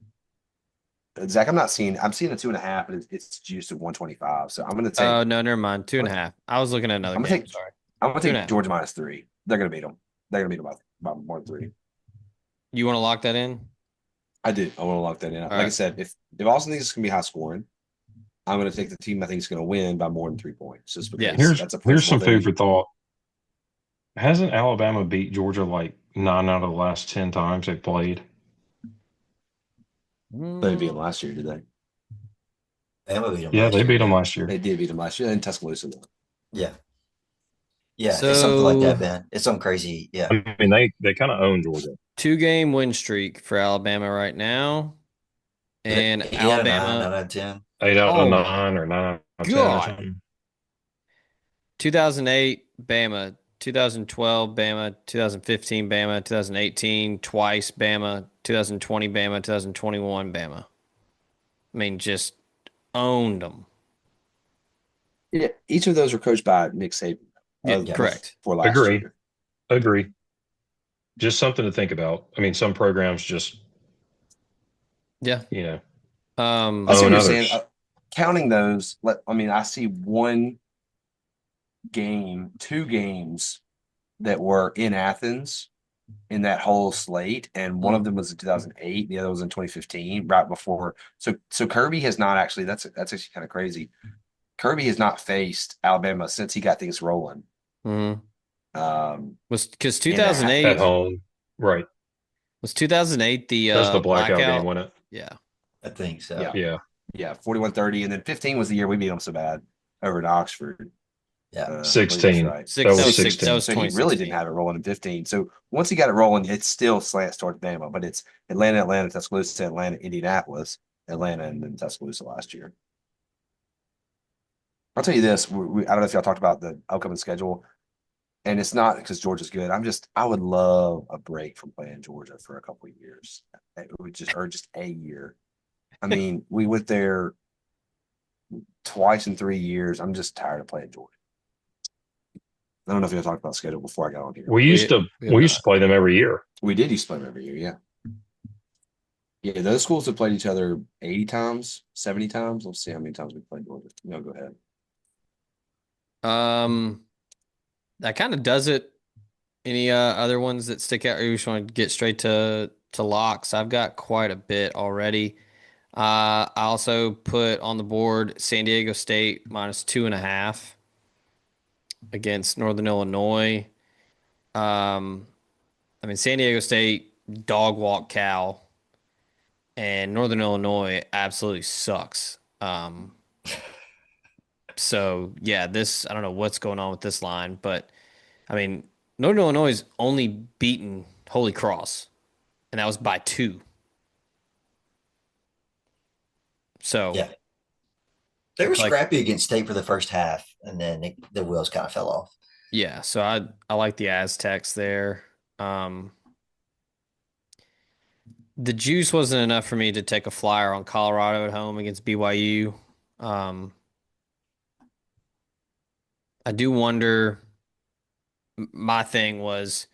Zach, I'm seeing a 2.5, but it's juiced at 125. So I'm going to take. No, never mind. 2.5. I was looking at another I'm gonna game. take. Sorry. I'm gonna take 2.5. Georgia -3. They're gonna beat them. They're gonna beat them by more than 3. You want to lock that in? I do. I want to lock that in. All Like I right. said, if Austin thinks it's gonna be high scoring, I'm gonna take the team I think is gonna win by more than 3 points, just because Yes. that's a Here's principle some food for thing. thought. Hasn't Alabama beat Georgia like 9 out of the last 10 times they played? They beat them last year, did they? Bama beat them Yeah, last they year. beat them Yeah, last year. They did beat them last year, and Tuscaloosa won. yeah, yeah. It's something like So that, man. It's something crazy. Yeah, I mean, they kind of own Georgia. 2-game win streak for Alabama right now. And 8 out of 9, Alabama, 9 out of 10. 8 out of oh my 9 or 9 out of 10 or God. something. 2008, Bama. 2012, Bama. 2015, Bama. 2018, twice, Bama. 2020, Bama. 2021, Bama. I mean, just owned them. Yeah, each of those were coached by Nick Saban. Yeah, correct. For last Agree. year. Agree. Just something to think about. I mean, some programs just, Yeah. I see what own you're saying. others. Counting those, I see 1 game, 2 games that were in Athens in that whole slate, and one of them was in 2008, the other was in 2015, right before. So Kirby has not actually. That's actually kind of crazy. Kirby has not faced Alabama since he got things rolling. Mhm. Was because In 2008 At home. Right. was 2008 the That's the blackout game, blackout? wasn't it? Yeah. I think so. Yeah. Yeah. Yeah, 41-30, and then 15 was the year we beat them so bad over in Oxford. Yeah. I believe that's 16. right. That was 16. That 16. was So he really 2016. didn't have it rolling in 15. So once he got it rolling, it still slants towards Bama, but it's Atlanta, Tuscaloosa, Atlanta, Indianapolis, Atlanta, and then Tuscaloosa last year. I'll tell you this: I don't know if y'all talked about the upcoming schedule, and it's not because Georgia's good. I would love a break from playing Georgia for a couple of years. It would just a year. I mean, we went there twice in 3 years. I'm just tired of playing Georgia. I don't know if you talked about schedule before I got on here. We used to we have we used not. to play them every year. We did used to play them every year, yeah. Yeah, those schools have played each other 80 times, 70 times. Let's see how many times we played Georgia. No, go ahead. That kind of does it. Any other ones that stick out, or you just want to get straight to locks? I've got quite a bit already. I also put on the board San Diego State -2.5 against Northern Illinois. I mean, San Diego State dog walk Cal, and Northern Illinois absolutely sucks. So yeah, this I don't know what's going on with this line, but I mean, Northern Illinois is only beaten Holy Cross, and that was by 2. So Yeah. They I were feel like scrappy against State for the first half, and then the wheels kind of fell off. yeah, so I like the Aztecs there. Um, the juice wasn't enough for me to take a flyer on Colorado at home against BYU. Um, I do wonder. My thing was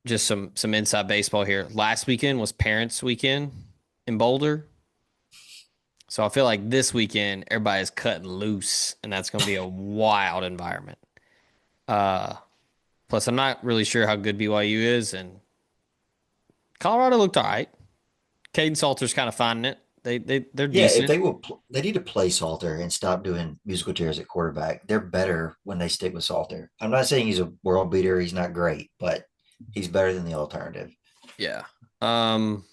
just some inside baseball here. Last weekend was Parents Weekend in Boulder. So I feel like this weekend everybody's cutting loose, and that's going to be a wild environment. Uh, Plus, I'm not really sure how good BYU is, and Colorado looked all right. Caden Salter's kind of finding it. They're Yeah, if decent. they will, they need to play Salter and stop doing musical chairs at quarterback. They're better when they stick with Salter. I'm not saying he's a world beater. He's not great, but he's better than the alternative. Yeah. Um,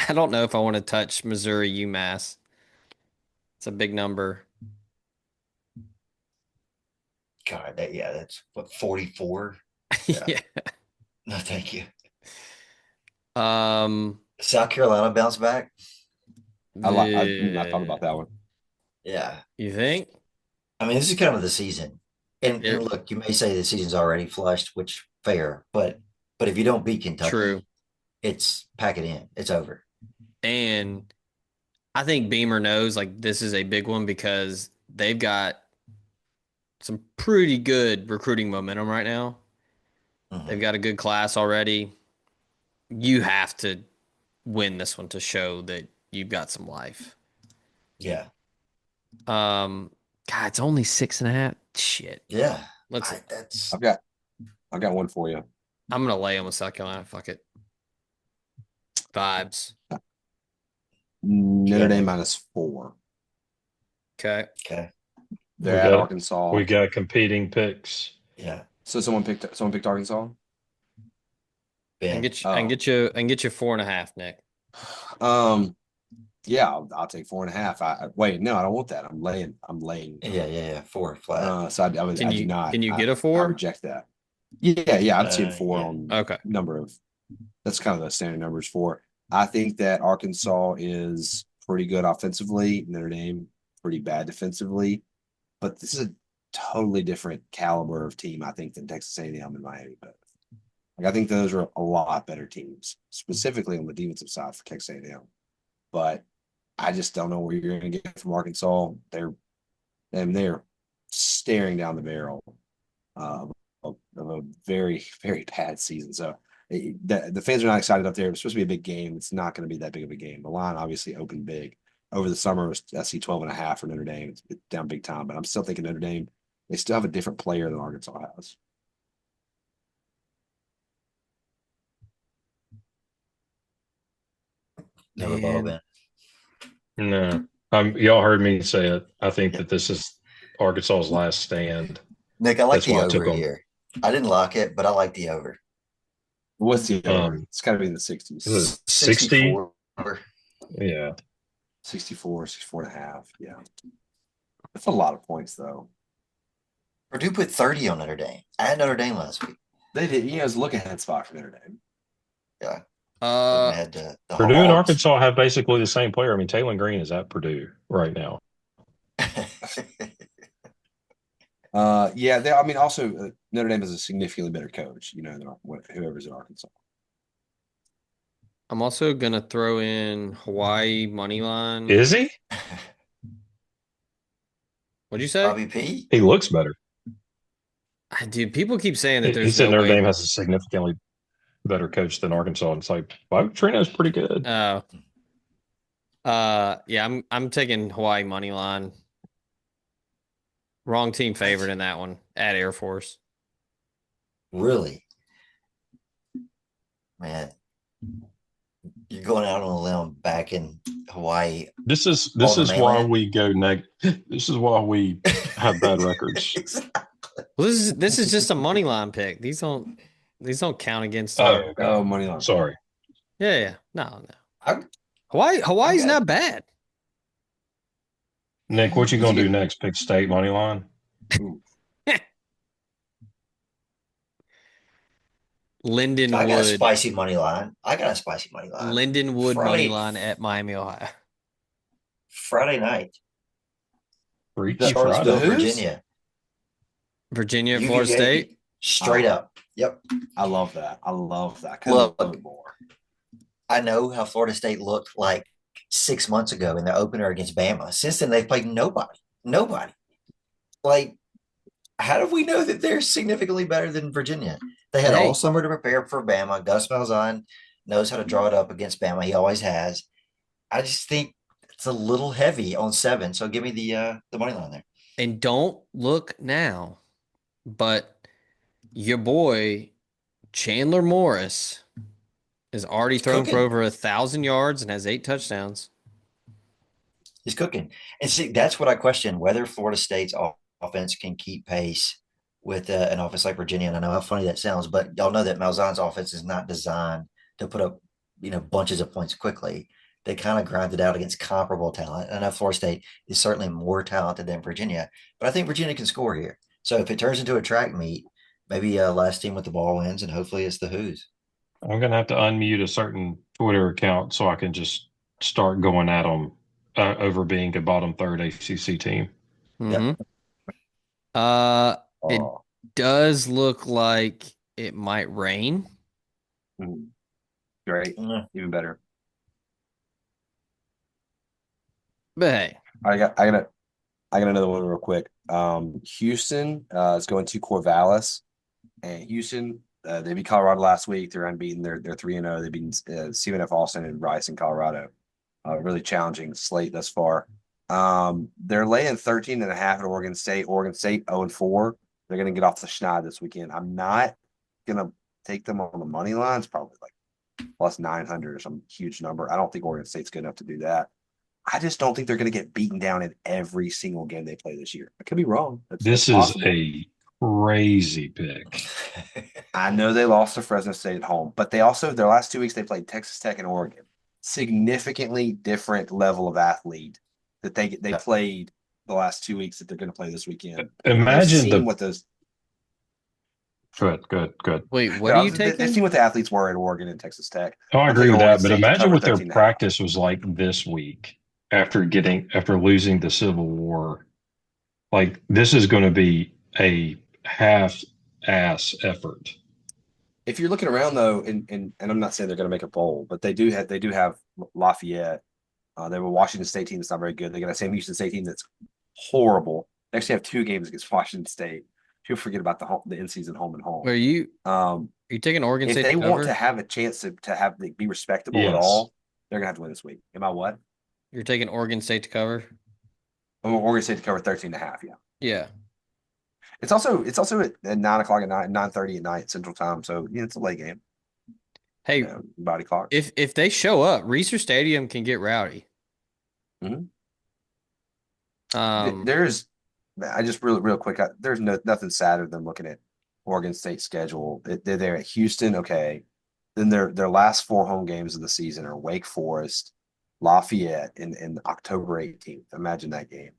I don't know if I want to touch Missouri UMass. It's a big number. God, that's what 44. Yeah, Yeah. no, thank you. Um, South Carolina bounce back. I thought about the that one. Yeah, you think? I mean this is kind of the season, and It, look, you may say the season's already flushed, which fair, but if you don't beat true. Kentucky, it's pack it in. It's over. And I think Beamer knows like this is a big one because they've got some pretty good recruiting momentum right now. They've Mhm. got a good class already. You have to win this one to show that you've got some life. Yeah, Um, God, it's only 6.5. Shit. yeah. Let's. That's I've got one for you. I'm gonna lay them with South Carolina. Fuck it. Vibes. you Notre got Dame there. -4. Okay. Okay, They're We at got Arkansas. we got competing picks. yeah, So someone picked Arkansas. I can Ben. get you. I can Oh, get you. I can get you 4.5, Nick. um, yeah, I'll take 4.5. Wait, no, I don't want that. I'm laying. I'm laying. Yeah. Four flat. So I Can do you? not. Can you get a I 4? reject that. Yeah, I'd see 4 Yeah. on Okay. number of. That's kind of the standard numbers for. I think that Arkansas is pretty good offensively. Notre Dame pretty bad defensively, but this is a totally different caliber of team. I think than Texas A&M and Miami. But like I think those are a lot better teams, specifically on the defensive side for Texas A&M. But I just don't know where you're going to get from Arkansas. They're staring down the barrel of a very very bad season. So the fans are not excited up there. It's supposed to be a big game. It's not going to be that big of a game. The line obviously opened big over the summer. I see 12.5 for Notre Dame. It's down big time, but I'm still thinking Notre Dame. They still have a different player than Arkansas has. No rebuttal, Man. Ben. No, y'all heard me say it. I think Yeah. that this is Arkansas's last stand. Nick, I like That's the why I took over them. here. I didn't lock it, but I like the over. What's the over? It's got to be in the This 60s. is 60. 64. Yeah, 64, 64.5. Yeah. That's a lot of points, though. Purdue put 30 on Notre Dame. I had Notre Dame last week. They did. It was a look ahead spot for Notre Dame. Yeah. Looking Uh, ahead to the Purdue and Hogs. Arkansas have basically the same player. I mean, Taylor Green is at Purdue right now. Yeah. I mean, also Notre Dame is a significantly better coach, than whoever's in Arkansas. I'm also gonna throw in Hawaii money line. Is he? What'd you say? Bobby P. He looks better. Dude, people keep saying that He there's said no Notre way. Dame has a significantly better coach than Arkansas. And it's like, Bobby Petrino's pretty good. Yeah, I'm taking Hawaii money line. Wrong team favorite in that one at Air Force. Really, man, you're going out on a limb back in Hawaii This on the is why mainland. we go neg. This is why we have bad records. Well, this is just a money line pick. These don't count against Oh, our. okay. Oh, money line. Sorry, Yeah, yeah. No, no. I, I Hawaii's got not bad. Nick. What you Did you gonna do get? next? Pick state money line. Ooh, I got a Lindenwood. spicy money line. I got a spicy money line. Lindenwood money Friday line at Miami, Ohio. Friday night, Freaky the Charlottesville, Friday. who's? Virginia. Virginia at Florida UVA State. straight up. Yep. I love that. I love that. I couldn't Look, love it more. I know how Florida State looked like 6 months ago in the opener against Bama. Since then, they've played nobody. Nobody. Like, how do we know that they're significantly better than Virginia? They had all Hey, summer to prepare for Bama. Gus Malzahn knows how to draw it up against Bama. He always has. I just think it's a little heavy on 7. So give me the money line there. and don't look now, but your boy Chandler Morris is already He's thrown for cooking. over 1,000 yards and has 8 touchdowns. He's cooking. And see, that's what I question, whether Florida State's offense can keep pace with an offense like Virginia. And I know how funny that sounds, but y'all know that Malzahn's offense is not designed to put up, bunches of points quickly. They kind of grind it out against comparable talent. And I know Florida State is certainly more talented than Virginia, but I think Virginia can score here. So if it turns into a track meet, maybe last team with the ball wins, and hopefully it's the Who's. I'm gonna have to unmute a certain Twitter account so I can just start going at them over being a bottom third ACC team. Mm-hmm. Yep. It Oh, does look like it might rain. great. Mm. Even better. But hey, I got another one real quick. Houston is going to Corvallis, and Houston they beat Colorado last week. They're unbeaten. They're 3-0. They beat CNF Austin and Rice in Colorado. Really challenging slate thus far. They're laying 13.5 at Oregon State. Oregon State 0-4. They're going to get off the schneid this weekend. I'm not going to take them on the money line. It's probably like plus 900 or some huge number. I don't think Oregon State's good enough to do that. I just don't think they're going to get beaten down in every single game they play this year. I could be wrong. That's This is possible. a crazy pick. I know they lost to Fresno State at home, but they also, their last 2 weeks, they played Texas Tech and Oregon. Significantly different level of athlete that they played the last 2 weeks that they're going to play this weekend. Imagine They've seen what those. Good. wait, what are you They've taking? seen what the athletes were at Oregon and Texas Tech. Oh, I I'm agree taking with Oregon that. But State to imagine cover what their 13.5. practice was like this week after losing the Civil War. Like this is going to be a half-ass effort. If you're looking around though, and I'm not saying they're going to make a bowl, but they do have Lafayette. They have a Washington State team that's not very good. They got a Sam Houston State team that's horrible. They actually have 2 games against Washington State. People forget about the in-season home and home. Are you Um, taking Oregon if State they to want cover? to have a chance to have be respectable at Yes. all, they're gonna have to win this week. Am I what? You're taking Oregon State to cover? I'm Oregon State to cover 13.5. Yeah. Yeah. It's also at 9 o'clock at night, 9:30 at night Central Time. So it's a late game. Hey, Body clock. if they show up, Reser Stadium can get rowdy. Mhm. Um, There's, I just real quick. There's nothing sadder than looking at Oregon State's schedule. They're there at Houston, okay. Then their last 4 home games of the season are Wake Forest, Lafayette, in October 18th. Imagine that game.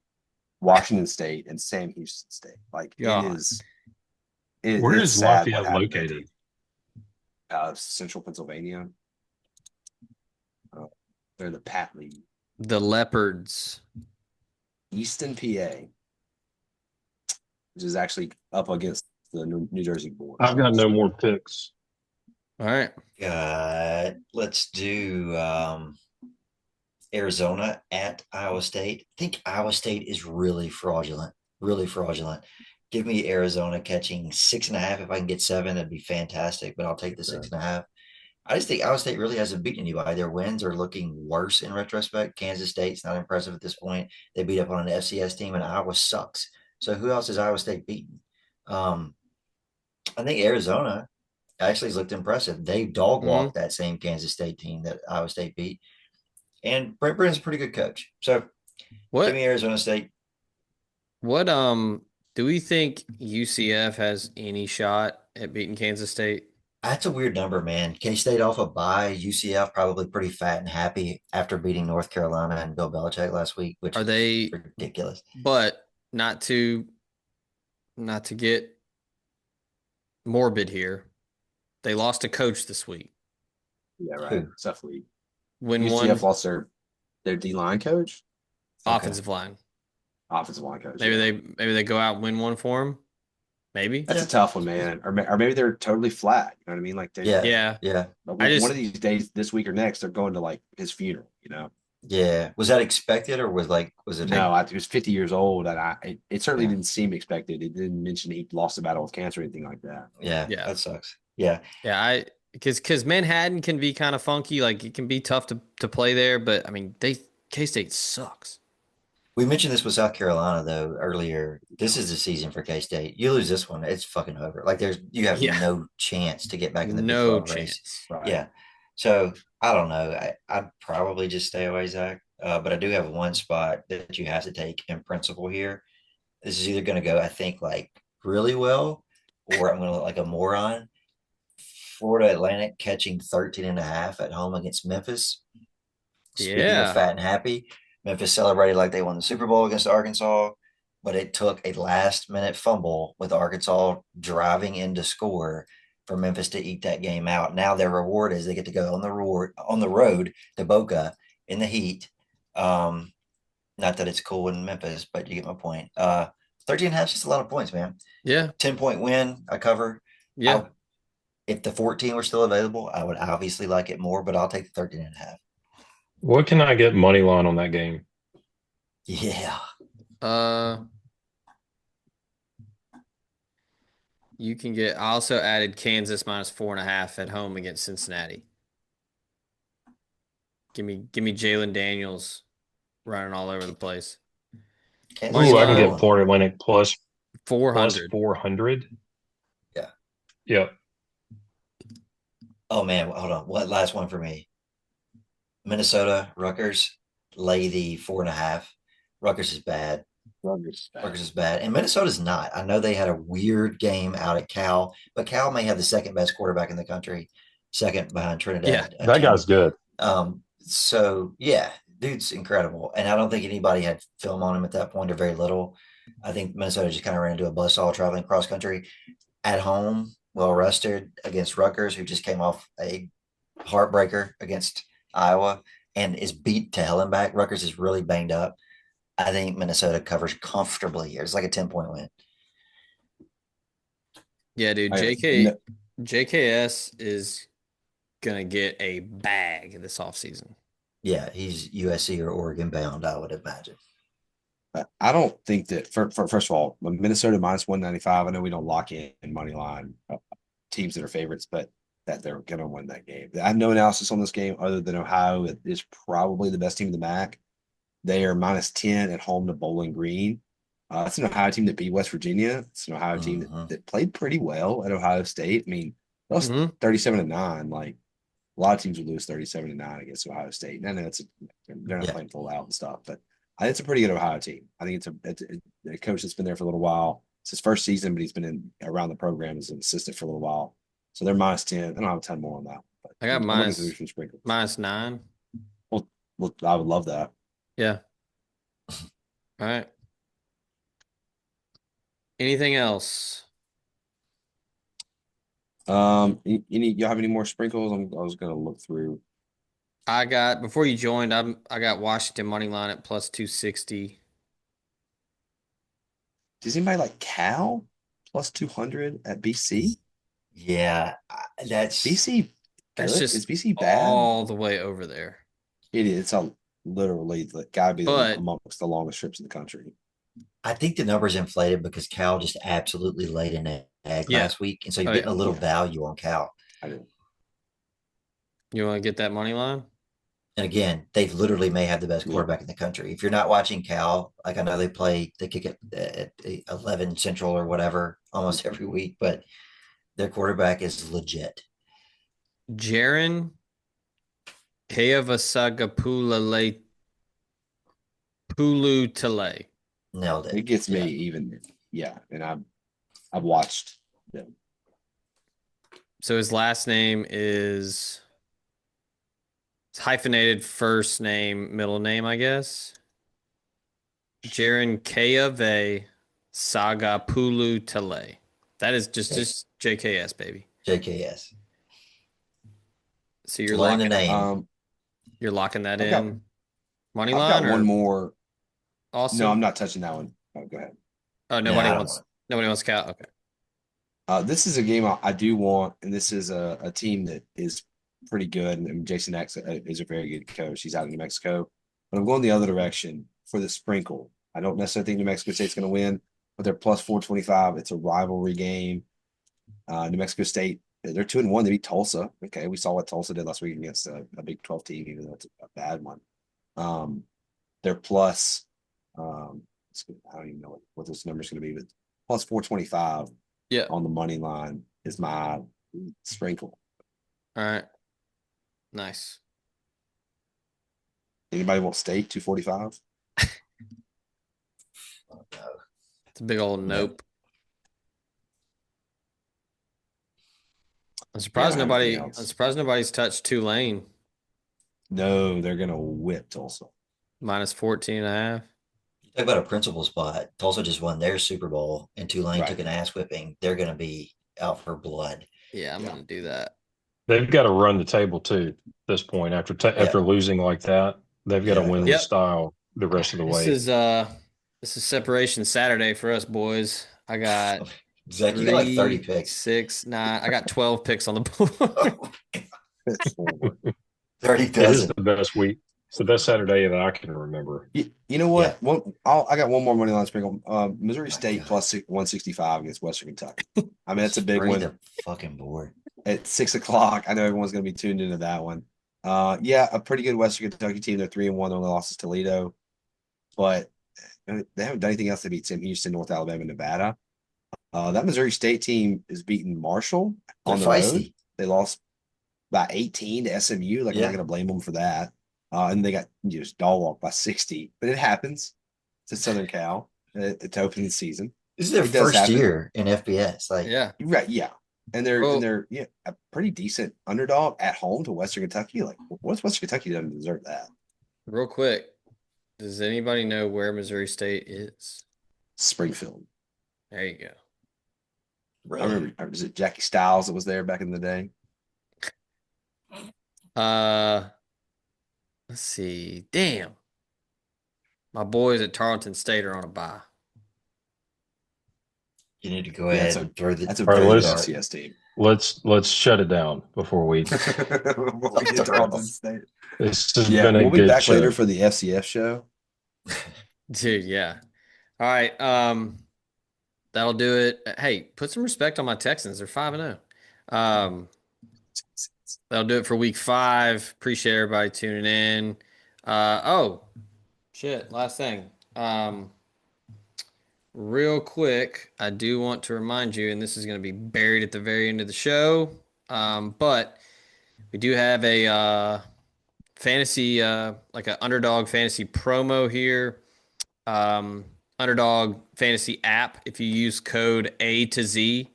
Washington State and Sam Houston State. Like God. it is. Where It's is sad what Lafayette happened there. located? Central Pennsylvania. They're the Pat League. the Leopards. Easton, PA, which is actually up against the New Jersey border. I've got no more picks. All right. Let's do Arizona at Iowa State. I think Iowa State is really fraudulent, really fraudulent. Give me Arizona catching 6.5. If I can get 7, that'd be fantastic. But I'll take the Okay. 6.5. I just think Iowa State really hasn't beaten anybody. Their wins are looking worse in retrospect. Kansas State's not impressive at this point. They beat up on an FCS team, and Iowa sucks. So who else has Iowa State beaten? Um, I think Arizona actually has looked impressive. They dog Hmm. walked that same Kansas State team that Iowa State beat, and Brent Brennan's a pretty good coach. So give What me Arizona State. what do we think UCF has any shot at beating Kansas State? That's a weird number, man. K State off a bye. UCF probably pretty fat and happy after beating North Carolina and Bill Belichick last week, which Are is they ridiculous. but not to get morbid here. They lost a coach this week. Yeah, right. Who? It's definitely Win UCF one lost their D line coach, Okay. offensive line. offensive line coach. Maybe Yeah, they go out and win one for him. Maybe. that's a Yeah. tough one, man. Or maybe they're totally flat. You know what I mean? Like they Yeah. Yeah. Yeah. I one just of these days, this week or next, they're going to like his funeral. You know? Yeah. Was that expected or was it No, like, he was 50 years old, and it certainly yeah. didn't seem expected. It didn't mention he lost a battle with cancer or anything like that. Yeah. yeah. That sucks. Yeah. Yeah, I because Manhattan can be kind of funky, like it can be tough to play there, but I mean they K-State sucks. We mentioned this with South Carolina though earlier. This is the season for K State. You lose this one, it's fucking over. Like you have Yeah. no chance to get back in the Big No 12 race. chance. Right. Yeah. So I don't know. I'd probably just stay away, Zach. But I do have one spot that you have to take in principle here. This is either going to go, I think, like really well, or I'm going to look like a moron. Florida Atlantic catching 13.5 at home against Memphis. Speaking of Yeah. fat and happy, Memphis celebrated like they won the Super Bowl against Arkansas, but it took a last minute fumble with Arkansas driving in to score for Memphis to eat that game out. Now their reward is they get to go on the road to Boca in the heat. Um, Not that it's cool in Memphis, but you get my point. 13 and a half is just a lot of points, man. Yeah. 10-point win, I cover. Yeah. I If the 14 were still available, I would obviously like it more, but I'll take the 13 and a half. What can I get money line on that game? Yeah. Uh you can get I also added Kansas minus 4.5 at home against Cincinnati. Give me Jalen Daniels running all over the place. Kansas Money Ooh, is I can another get line one. Florida Atlantic plus 400. 400. Yeah. Yep. Oh man, hold on. What last one for me? Minnesota, Rutgers, lay the 4.5. Rutgers is bad. Rutgers is bad. And Minnesota's not. I know they had a weird game out at Cal, but Cal may have the second best quarterback in the country, second behind Yeah. Trinidad That guy's King. good. So yeah, dude's incredible. And I don't think anybody had film on him at that point or very little. I think Minnesota just kind of ran into a buzzsaw traveling cross country at home, well rested against Rutgers, who just came off a heartbreaker against Iowa and is beat to hell and back. Rutgers is really banged up. I think Minnesota covers comfortably here. It's like a 10-point win. Yeah, dude. I, no, JKS is gonna get a bag this offseason. Yeah, he's USC or Oregon bound, I would imagine. I don't think that first of all, Minnesota minus 195. I know we don't lock in money line teams that are favorites, but that they're going to win that game. I have no analysis on this game other than Ohio is probably the best team in the MAC. They are minus 10 at home to Bowling Green. It's an Ohio team that beat West Virginia. It's an Ohio team Mm-hmm. that played pretty well at Ohio State. I mean, they lost Mm-hmm. 37-9. Like a lot of teams would lose 37-9 against Ohio State. And I know they're not Yeah. playing full out and stuff, but I think it's a pretty good Ohio team. I think it's a coach that's been there for a little while. It's his first season, but he's been around the program as an assistant for a little while. So they're minus 10. I don't have a ton more on that, but I got I'm looking through some sprinkles. minus 9. Well, I would love that. Yeah. All right. Anything else? Y'all have any more sprinkles? I was gonna look through. I got before you joined, I got Washington money line at plus 260. Does anybody like Cal plus 200 at BC? Yeah, that's BC That's good? just Is BC bad? all the way over there. It is. It's literally gotta be But amongst the longest trips in the country. I think the number's inflated because Cal just absolutely laid an egg Yeah. last week, and so you're Oh getting yeah. a little Yeah, value on Cal. I do. You want to get that money line? And again, they literally may have the best Yeah. quarterback in the country. If you're not watching Cal, like I know they kick it at 11 Central or whatever almost every week, but their quarterback is legit. Jaron Keavasagapula Pulu Tele. Nailed It it. gets me Yeah. even. Yeah, and I've watched them. So his last name is it's hyphenated first name, middle name, I guess. Jaron Keave Sagapulu Tele. That is just JKS, baby. JKS. So you're Learn the locking name. Um, you're locking that I've got in. Money I've got line one or more. No, I'm Austin? not touching that one. Oh, go ahead. Oh, No, I don't want nobody wants Cal. Okay. This is a game I do want, and this is a team that is pretty good. And Jason X is a very good coach. He's out in New Mexico, but I'm going the other direction for the sprinkle. I don't necessarily think New Mexico State's going to win, but they're plus 425. It's a rivalry game. New Mexico State, they're 2-1. They beat Tulsa. Okay, we saw what Tulsa did last week against a Big 12 team, even though it's a bad one. Um, they're plus, um, I don't even know what this number is going to be, but plus 425 Yeah. on the money line is my sprinkle. All right. Nice. Anybody want State 245? no. It's a big old No. nope. I'm Yeah, I surprised don't have anything nobody. I'm else. surprised nobody's touched Tulane No, they're gonna whip Tulsa. minus 14 and a half. Talk about a principal spot. Tulsa just won their Super Bowl, and Tulane Right. took an ass whipping. They're going to be out for blood. Yeah, I'm Yeah. gonna do that. They've got to run the table too. At this point, Yeah. after losing like that, they've got to win Exactly. with Yep. style the rest of the This way. is separation Saturday for us boys. I got Zach, you got like 30 3, picks. 6, 9. I got 12 picks on the board. That's forward. 30 It is dozen. the best week. It's the best Saturday that I can remember. You know Yeah. what? I got one more money line sprinkle. Missouri My State God. plus 165 against Western Kentucky. I mean, that's a big Spray one the fucking board. at 6 o'clock. I know everyone's going to be tuned into that one. Yeah, a pretty good Western Kentucky team. They're 3-1. Their only loss is Toledo, but they haven't done anything else to beat Sam Houston, North Alabama, and Nevada. That Missouri State team is beating Marshall They're on the road. feisty. They lost by 18 to SMU. Like, I'm not Yeah. going to blame them for that. And they got just dog walked by 60, but it happens. It's a Southern Cal. It's opening season. This is their It does first happen. year in FBS. Like, Yeah. Right, yeah. And they're Well- a pretty decent underdog at home to Western Kentucky. Like, what's Western Kentucky done to deserve that? Real quick, does anybody know where Missouri State is? Springfield. There you go. I remember, was it Jackie Stiles that was there back in the day? Let's see. Damn. My boys at Tarleton State are on a bye. You need to go Yeah, ahead and throw the That's a All right, very good let's- FCS team. Let's shut it down before we. Before we get to Tarleton State. This has Yeah, been a we'll be good back show. later for the FCF show. Dude, yeah. All right. That'll do it. Hey, put some respect on my Texans. They're 5-0. That'll do it for week 5. Appreciate everybody tuning in. Oh, shit. Last thing. Real quick, I do want to remind you, and this is going to be buried at the very end of the show, but we do have a fantasy, like an underdog fantasy promo here. Underdog fantasy app. If you use code A to Z,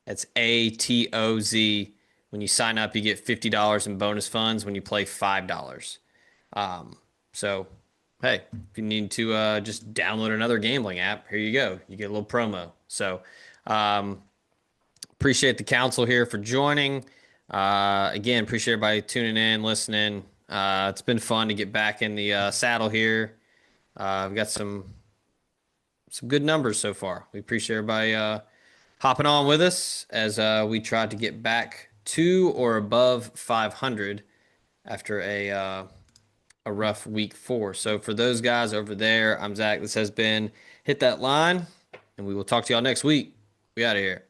that's ATOZ. When you sign up, you get $50 in bonus funds when you play $5. So, hey, if you need to just download another gambling app, here you go. You get a little promo. So, appreciate the council here for joining. Again, appreciate everybody tuning in, listening. It's been fun to get back in the saddle here. We've got some good numbers so far. We appreciate everybody hopping on with us as we tried to get back to or above 500 after a a rough week 4. So for those guys over there, I'm Zach. This has been Hit That Line, and we will talk to y'all next week. We out of here.